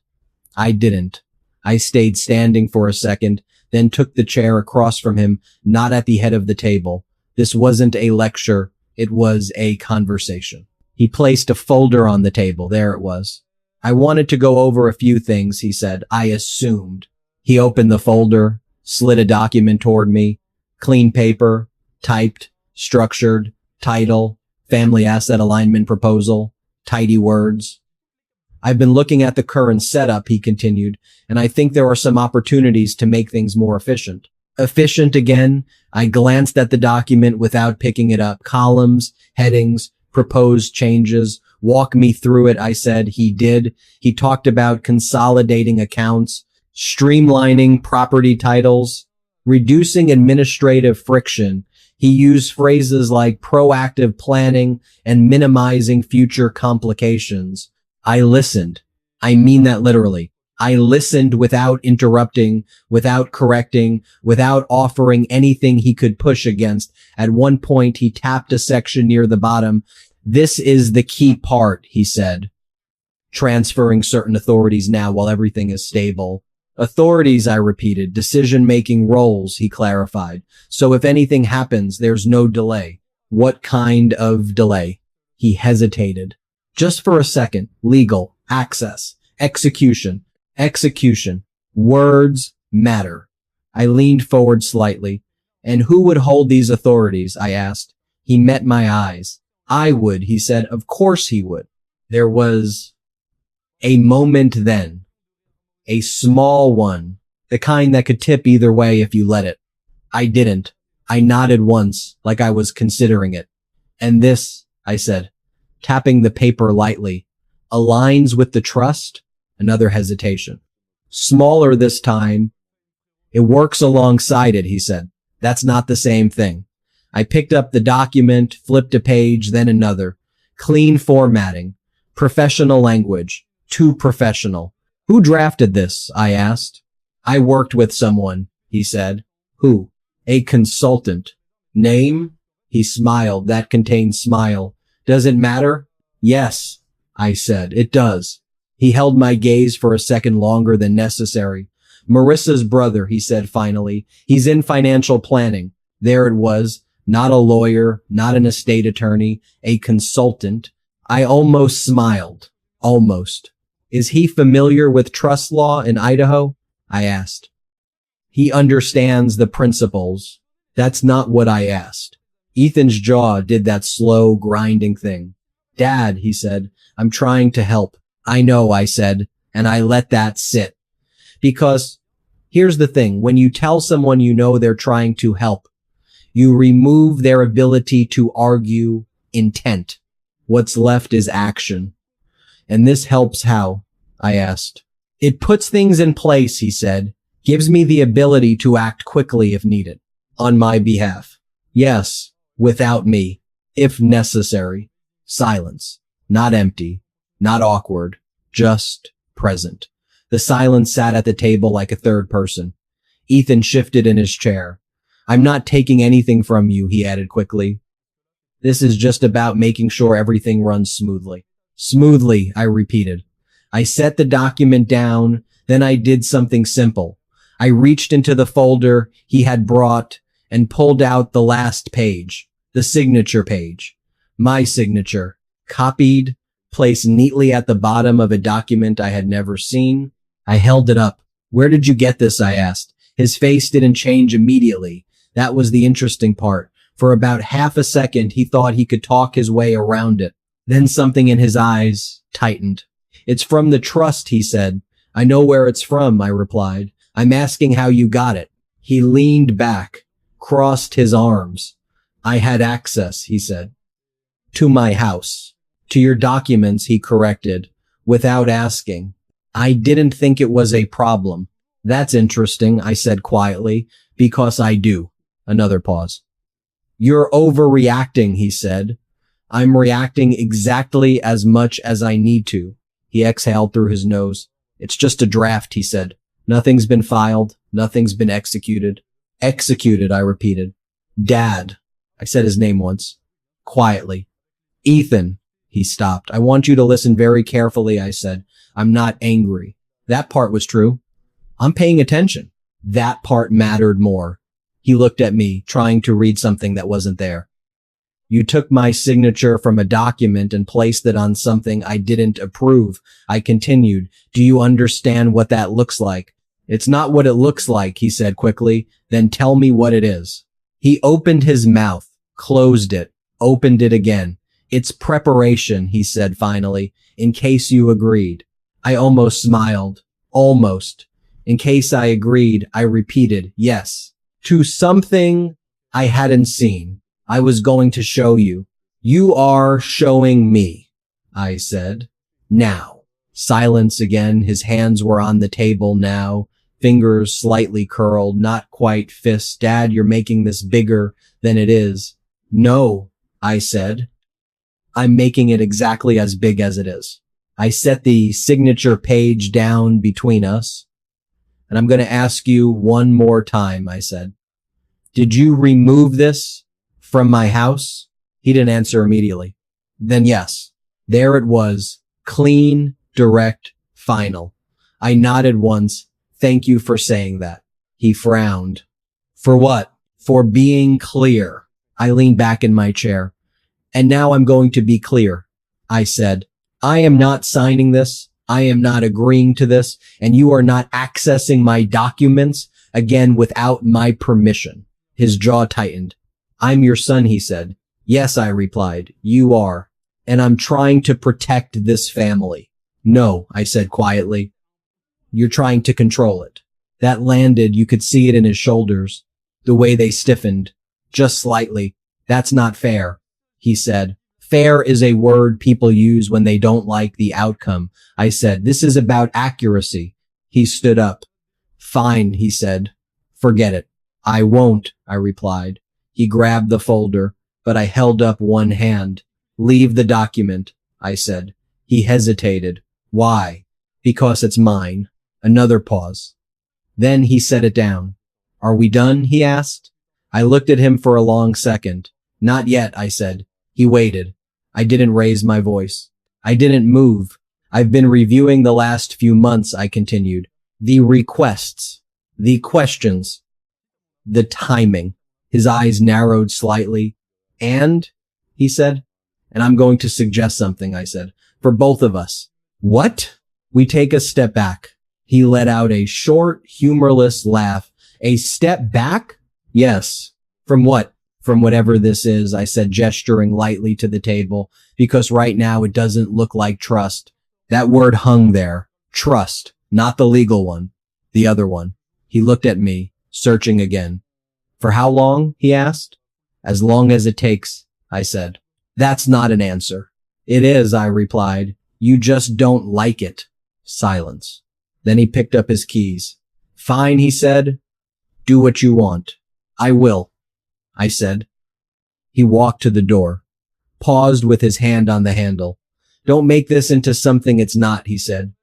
I didn't. I stayed standing for a second, then took the chair across from him, not at the head of the table. This wasn't a lecture. It was a conversation. He placed a folder on the table. There it was. I wanted to go over a few things, he said. I assumed. He opened the folder, slid a document toward me. Clean paper, typed, structured, title, family asset alignment proposal, tidy words. I've been looking at the current setup, he continued, and I think there are some opportunities to make things more efficient. Efficient again? I glanced at the document without picking it up. Columns, headings, proposed changes. Walk me through it, I said. He did. He talked about consolidating accounts, streamlining property titles, reducing administrative friction. He used phrases like proactive planning and minimizing future complications. I listened. I mean that literally. I listened without interrupting, without correcting, without offering anything he could push against. At one point, he tapped a section near the bottom. This is the key part, he said. Transferring certain authorities now while everything is stable. Authorities, I repeated. Decision-making roles, he clarified. So if anything happens, there's no delay. What kind of delay? He hesitated. Just for a second. Legal. Access. Execution. Execution. Words matter. I leaned forward slightly. And who would hold these authorities? I asked. He met my eyes. I would, he said. Of course he would. There was a moment then. A small one. The kind that could tip either way if you let it. I didn't. I nodded once, like I was considering it. And this, I said, tapping the paper lightly, aligns with the trust? Another hesitation. Smaller this time. It works alongside it, he said. That's not the same thing. I picked up the document, flipped a page, then another. Clean formatting. Professional language. Too professional. Who drafted this? I asked. I worked with someone, he said. Who? A consultant. Name? He smiled. That contained smile. Does it matter? Yes, I said. It does. He held my gaze for a second longer than necessary. Marissa's brother, he said finally. He's in financial planning. There it was. Not a lawyer, not an estate attorney, a consultant. I almost smiled. Almost. Is he familiar with trust law in Idaho? I asked. He understands the principles. That's not what I asked. Ethan's jaw did that slow, grinding thing. Dad, he said, I'm trying to help. I know, I said, and I let that sit. Because here's the thing. When you tell someone you know they're trying to help, you remove their ability to argue intent. What's left is action. And this helps how? I asked. It puts things in place, he said. Gives me the ability to act quickly if needed. On my behalf. Yes, without me. If necessary. Silence. Not empty. Not awkward. Just present. The silence sat at the table like a third person. Ethan shifted in his chair. I'm not taking anything from you, he added quickly. This is just about making sure everything runs smoothly. Smoothly, I repeated. I set the document down, then I did something simple. I reached into the folder he had brought and pulled out the last page, the signature page. My signature, copied, placed neatly at the bottom of a document I had never seen. I held it up. Where did you get this? I asked. His face didn't change immediately. That was the interesting part. For about half a second, he thought he could talk his way around it. Then something in his eyes tightened. It's from the trust, he said. I know where it's from, I replied. I'm asking how you got it. He leaned back, crossed his arms. I had access, he said. To my house. To your documents, he corrected, without asking. I didn't think it was a problem. That's interesting, I said quietly, because I do. Another pause. You're overreacting, he said. I'm reacting exactly as much as I need to. He exhaled through his nose. It's just a draft, he said. Nothing's been filed. Nothing's been executed. Executed, I repeated. Dad. I said his name once. Quietly. Ethan. He stopped. I want you to listen very carefully, I said. I'm not angry. That part was true. I'm paying attention. That part mattered more. He looked at me, trying to read something that wasn't there. You took my signature from a document and placed it on something I didn't approve. I continued. Do you understand what that looks like? It's not what it looks like, he said quickly. Then tell me what it is. He opened his mouth, closed it, opened it again. It's preparation, he said finally, in case you agreed. I almost smiled. Almost. In case I agreed, I repeated, yes. To something I hadn't seen. I was going to show you. You are showing me, I said. Now. Silence again. His hands were on the table now, fingers slightly curled, not quite fists. Dad, you're making this bigger than it is. No, I said. I'm making it exactly as big as it is. I set the signature page down between us. And I'm going to ask you one more time, I said. Did you remove this from my house? He didn't answer immediately. Then yes, there it was. Clean, direct, final. I nodded once. Thank you for saying that. He frowned. For what? For being clear. I leaned back in my chair. And now I'm going to be clear, I said. I am not signing this. I am not agreeing to this. And you are not accessing my documents again without my permission. His jaw tightened. I'm your son, he said. Yes, I replied. You are. And I'm trying to protect this family. No, I said quietly. You're trying to control it. That landed. You could see it in his shoulders. The way they stiffened. Just slightly. That's not fair, he said. Fair is a word people use when they don't like the outcome. I said, this is about accuracy. He stood up. Fine, he said. Forget it. I won't, I replied. He grabbed the folder, but I held up one hand. Leave the document, I said. He hesitated. Why? Because it's mine. Another pause. Then he set it down. Are we done? He asked. I looked at him for a long second. Not yet, I said. He waited. I didn't raise my voice. I didn't move. I've been reviewing the last few months, I continued. The requests. The questions. The timing. His eyes narrowed slightly. And, he said, and I'm going to suggest something, I said, for both of us. What? We take a step back. He let out a short, humorless laugh. A step back? Yes. From what? From whatever this is, I said, gesturing lightly to the table, because right now it doesn't look like trust. That word hung there. Trust. Not the legal one. The other one. He looked at me, searching again. For how long? He asked. As long as it takes, I said. That's not an answer. It is, I replied. You just don't like it. Silence. Then he picked up his keys. Fine, he said. Do what you want. I will, I said. He walked to the door, paused with his hand on the handle. Don't make this into something it's not, he said.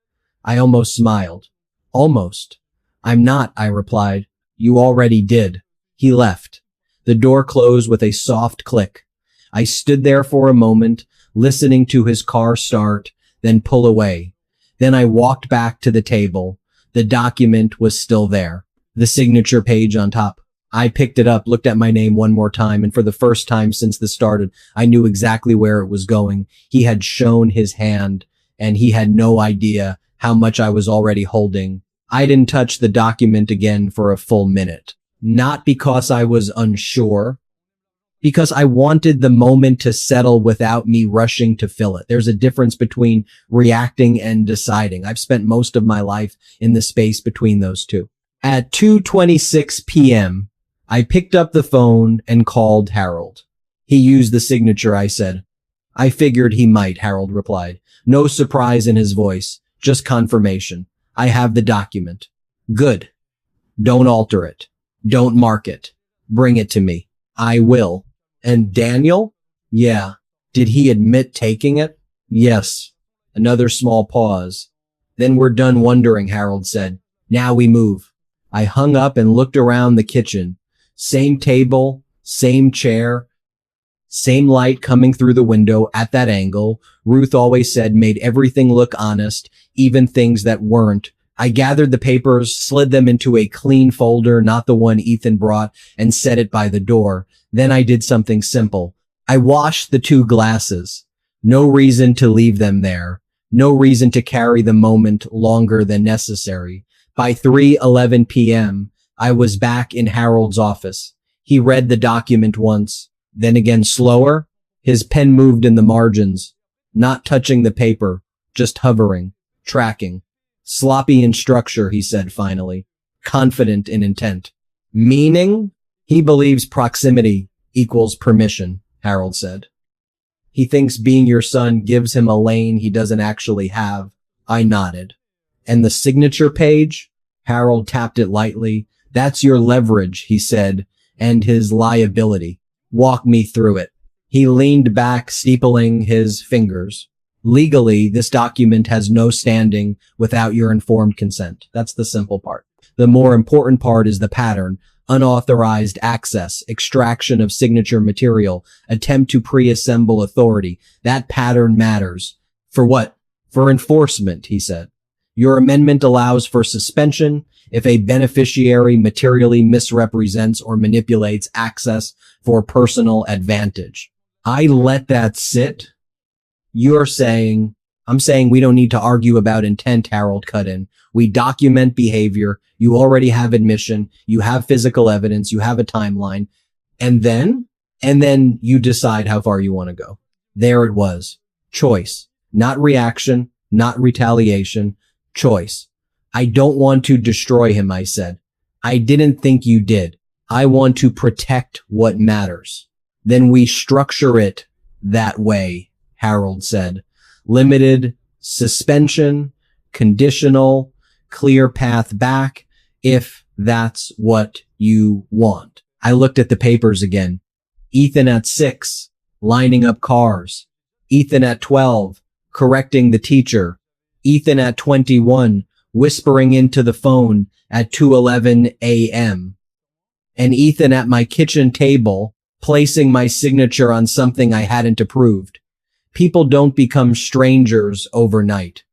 I almost smiled. Almost. I'm not, I replied. You already did. He left. The door closed with a soft click. I stood there for a moment, listening to his car start, then pull away. Then I walked back to the table. The document was still there. The signature page on top. I picked it up, looked at my name one more time, and for the first time since this started, I knew exactly where it was going. He had shown his hand, and he had no idea how much I was already holding. I didn't touch the document again for a full minute. Not because I was unsure, because I wanted the moment to settle without me rushing to fill it. There's a difference between reacting and deciding. I've spent most of my life in the space between those two. At 2:26 p.m., I picked up the phone and called Harold. He used the signature, I said. I figured he might, Harold replied. No surprise in his voice, just confirmation. I have the document. Good. Don't alter it. Don't mark it. Bring it to me. I will. And Daniel? Yeah. Did he admit taking it? Yes. Another small pause. Then we're done wondering, Harold said. Now we move. I hung up and looked around the kitchen. Same table, same chair, same light coming through the window at that angle. Ruth always said made everything look honest, even things that weren't. I gathered the papers, slid them into a clean folder, not the one Ethan brought, and set it by the door. Then I did something simple. I washed the two glasses. No reason to leave them there. No reason to carry the moment longer than necessary. By 3:11 p.m., I was back in Harold's office. He read the document once, then again slower. His pen moved in the margins, not touching the paper, just hovering, tracking. Sloppy in structure, he said finally, confident in intent. Meaning? He believes proximity equals permission, Harold said. He thinks being your son gives him a lane he doesn't actually have. I nodded. And the signature page? Harold tapped it lightly. That's your leverage, he said, and his liability. Walk me through it. He leaned back, steepling his fingers. Legally, this document has no standing without your informed consent. That's the simple part. The more important part is the pattern. Unauthorized access, extraction of signature material, attempt to pre-assemble authority. That pattern matters. For what? For enforcement, he said. Your amendment allows for suspension if a beneficiary materially misrepresents or manipulates access for personal advantage. I let that sit. I'm saying we don't need to argue about intent, Harold cut in. We document behavior. You already have admission. You have physical evidence. You have a timeline. And then you decide how far you want to go. There it was. Choice. Not reaction, not retaliation. Choice. I don't want to destroy him, I said. I didn't think you did. I want to protect what matters. Then we structure it that way, Harold said. Limited, suspension, conditional, clear path back, if that's what you want. I looked at the papers again. Ethan at 6, lining up cars. Ethan at 12, correcting the teacher. Ethan at 21, whispering into the phone at 2:11 a.m. And Ethan at my kitchen table, placing my signature on something I hadn't approved. People don't become strangers overnight,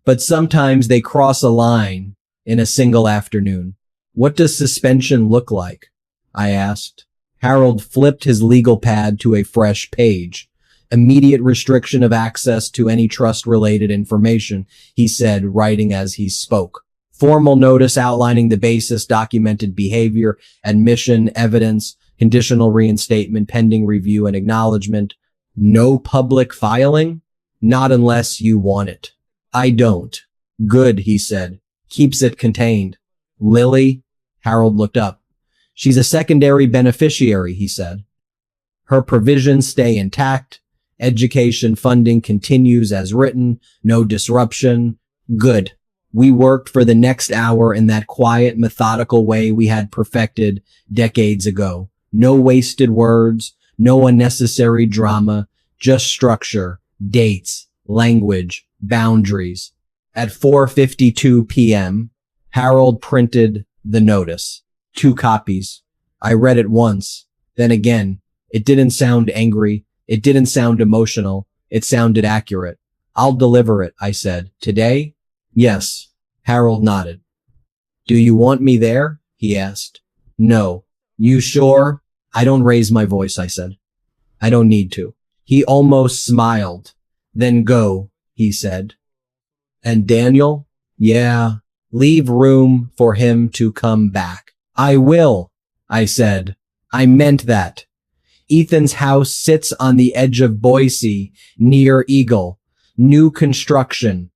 but sometimes they cross a line in a single afternoon. What does suspension look like? I asked. Harold flipped his legal pad to a fresh page. Immediate restriction of access to any trust-related information, he said, writing as he spoke. Formal notice outlining the basis, documented behavior, admission, evidence, conditional reinstatement, pending review and acknowledgement. No public filing? Not unless you want it. I don't. Good, he said. Keeps it contained. Lily? Harold looked up. She's a secondary beneficiary, he said. Her provisions stay intact. Education funding continues as written. No disruption. Good. We worked for the next hour in that quiet, methodical way we had perfected decades ago. No wasted words, no unnecessary drama, just structure, dates, language, boundaries. At 4:52 p.m., Harold printed the notice. 2 copies. I read it once, then again. It didn't sound angry. It didn't sound emotional. It sounded accurate. I'll deliver it, I said. Today? Yes. Harold nodded. Do you want me there? He asked. No. You sure? I don't raise my voice, I said. I don't need to. He almost smiled. Then go, he said. And Daniel? Yeah. Leave room for him to come back. I will. I said. I meant that. Ethan's house sits on the edge of Boise, near Eagle. New construction.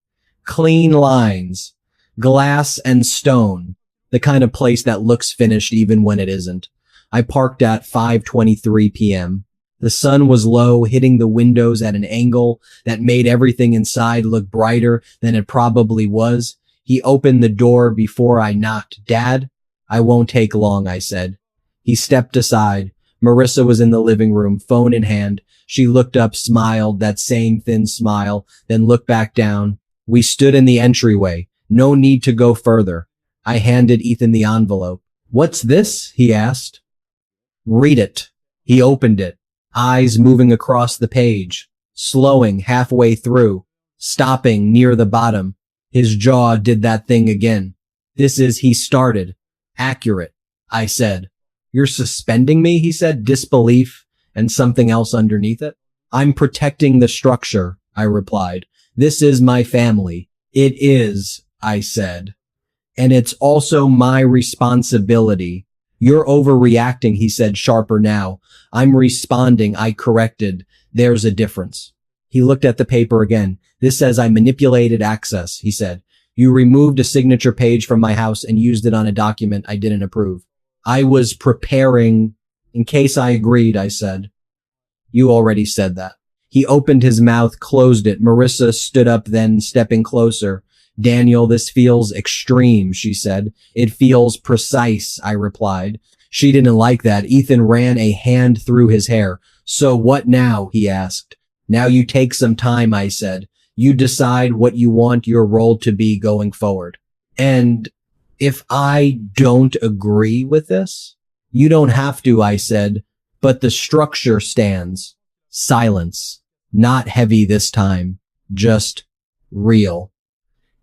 Clean lines. Glass and stone. The kind of place that looks finished even when it isn't. I parked at 5:23 p.m. The sun was low, hitting the windows at an angle that made everything inside look brighter than it probably was. He opened the door before I knocked. Dad? I won't take long, I said. He stepped aside. Marissa was in the living room, phone in hand. She looked up, smiled, that same thin smile, then looked back down. We stood in the entryway. No need to go further. I handed Ethan the envelope. What's this? He asked. Read it. He opened it, eyes moving across the page, slowing halfway through, stopping near the bottom. His jaw did that thing again. He started. Accurate, I said. You're suspending me, he said, disbelief and something else underneath it. I'm protecting the structure, I replied. This is my family. It is, I said. And it's also my responsibility. You're overreacting, he said, sharper now. I'm responding, I corrected. There's a difference. He looked at the paper again. This says I manipulated access, he said. You removed a signature page from my house and used it on a document I didn't approve. I was preparing in case I agreed, I said. You already said that. He opened his mouth, closed it. Marissa stood up then, stepping closer. Daniel, this feels extreme, she said. It feels precise, I replied. She didn't like that. Ethan ran a hand through his hair. So what now? He asked. Now you take some time, I said. You decide what you want your role to be going forward. And if I don't agree with this, you don't have to, I said, but the structure stands. Silence. Not heavy this time. Just real.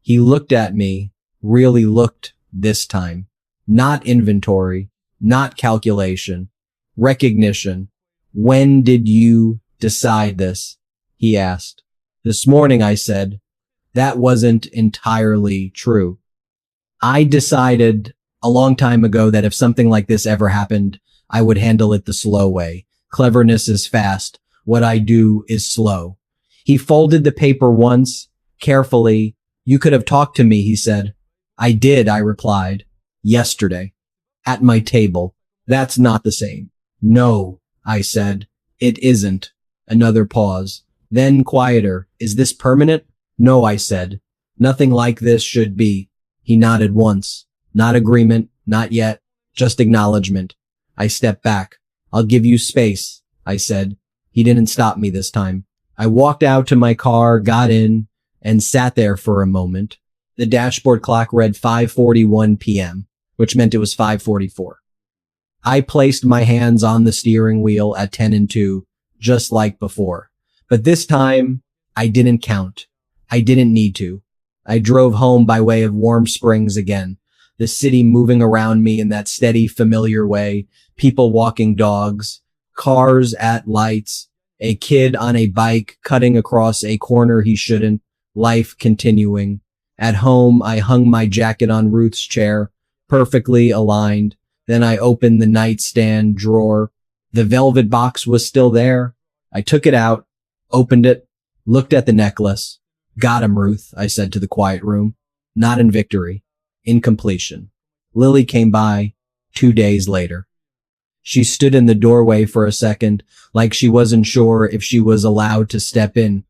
He looked at me, really looked this time. Not inventory, not calculation, recognition. When did you decide this? He asked. This morning, I said. That wasn't entirely true. I decided a long time ago that if something like this ever happened, I would handle it the slow way. Cleverness is fast. What I do is slow. He folded the paper once, carefully. You could have talked to me, he said. I did, I replied. Yesterday. At my table. That's not the same. No, I said. It isn't. Another pause. Then quieter. Is this permanent? No, I said. Nothing like this should be. He nodded once. Not agreement, not yet, just acknowledgement. I stepped back. I'll give you space, I said. He didn't stop me this time. I walked out to my car, got in, and sat there for a moment. The dashboard clock read 5:41 p.m., which meant it was 5:44. I placed my hands on the steering wheel at 10 and 2, just like before. But this time, I didn't count. I didn't need to. I drove home by way of Warm Springs again, the city moving around me in that steady, familiar way, people walking dogs, cars at lights, a kid on a bike cutting across a corner he shouldn't, life continuing. At home, I hung my jacket on Ruth's chair, perfectly aligned. Then I opened the nightstand drawer. The velvet box was still there. I took it out, opened it, looked at the necklace. Got him, Ruth, I said to the quiet room. Not in victory. In completion. Lily came by 2 days later. She stood in the doorway for a second, like she wasn't sure if she was allowed to step in.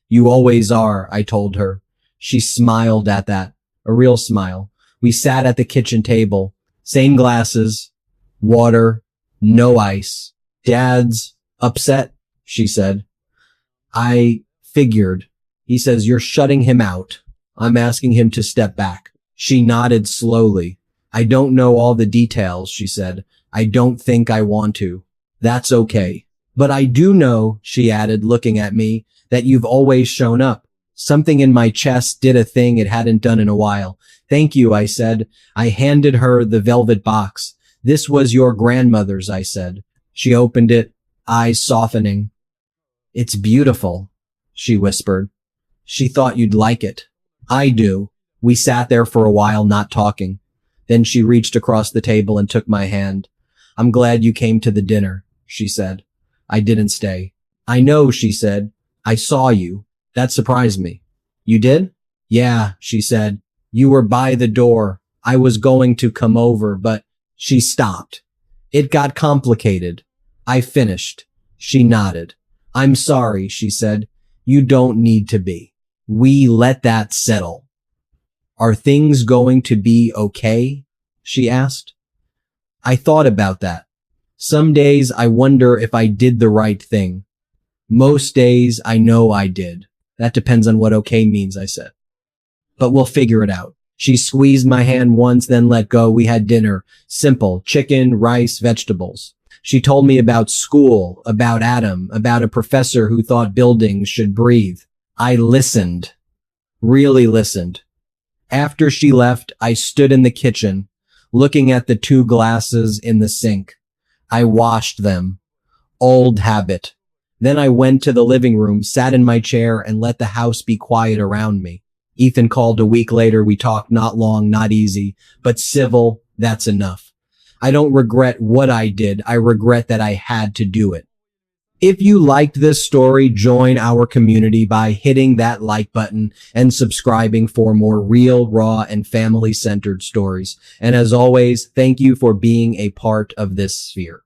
You always are, I told her. She smiled at that. A real smile. We sat at the kitchen table. Same glasses. Water. No ice. Dad's upset, she said. I figured. He says, you're shutting him out. I'm asking him to step back. She nodded slowly. I don't know all the details, she said. I don't think I want to. That's okay. But I do know, she added, looking at me, that you've always shown up. Something in my chest did a thing it hadn't done in a while. Thank you, I said. I handed her the velvet box. This was your grandmother's, I said. She opened it, eyes softening. It's beautiful, she whispered. She thought you'd like it. I do. We sat there for a while, not talking. Then she reached across the table and took my hand. I'm glad you came to the dinner, she said. I didn't stay. I know, she said. I saw you. That surprised me. You did? Yeah, she said. You were by the door. I was going to come over, but she stopped. It got complicated. I finished. She nodded. I'm sorry, she said. You don't need to be. We let that settle. Are things going to be okay? She asked. I thought about that. Some days I wonder if I did the right thing. Most days I know I did. That depends on what okay means, I said. But we'll figure it out. She squeezed my hand once, then let go. We had dinner. Simple. Chicken, rice, vegetables. She told me about school, about Adam, about a professor who thought buildings should breathe. I listened. Really listened. After she left, I stood in the kitchen, looking at the 2 glasses in the sink. I washed them. Old habit. Then I went to the living room, sat in my chair, and let the house be quiet around me. Ethan called a week later. We talked, not long, not easy, but civil. That's enough. I don't regret what I did. I regret that I had to do it. If you liked this story, join our community by hitting that like button and subscribing for more real, raw, and family-centered stories. And as always, thank you for being a part of this sphere.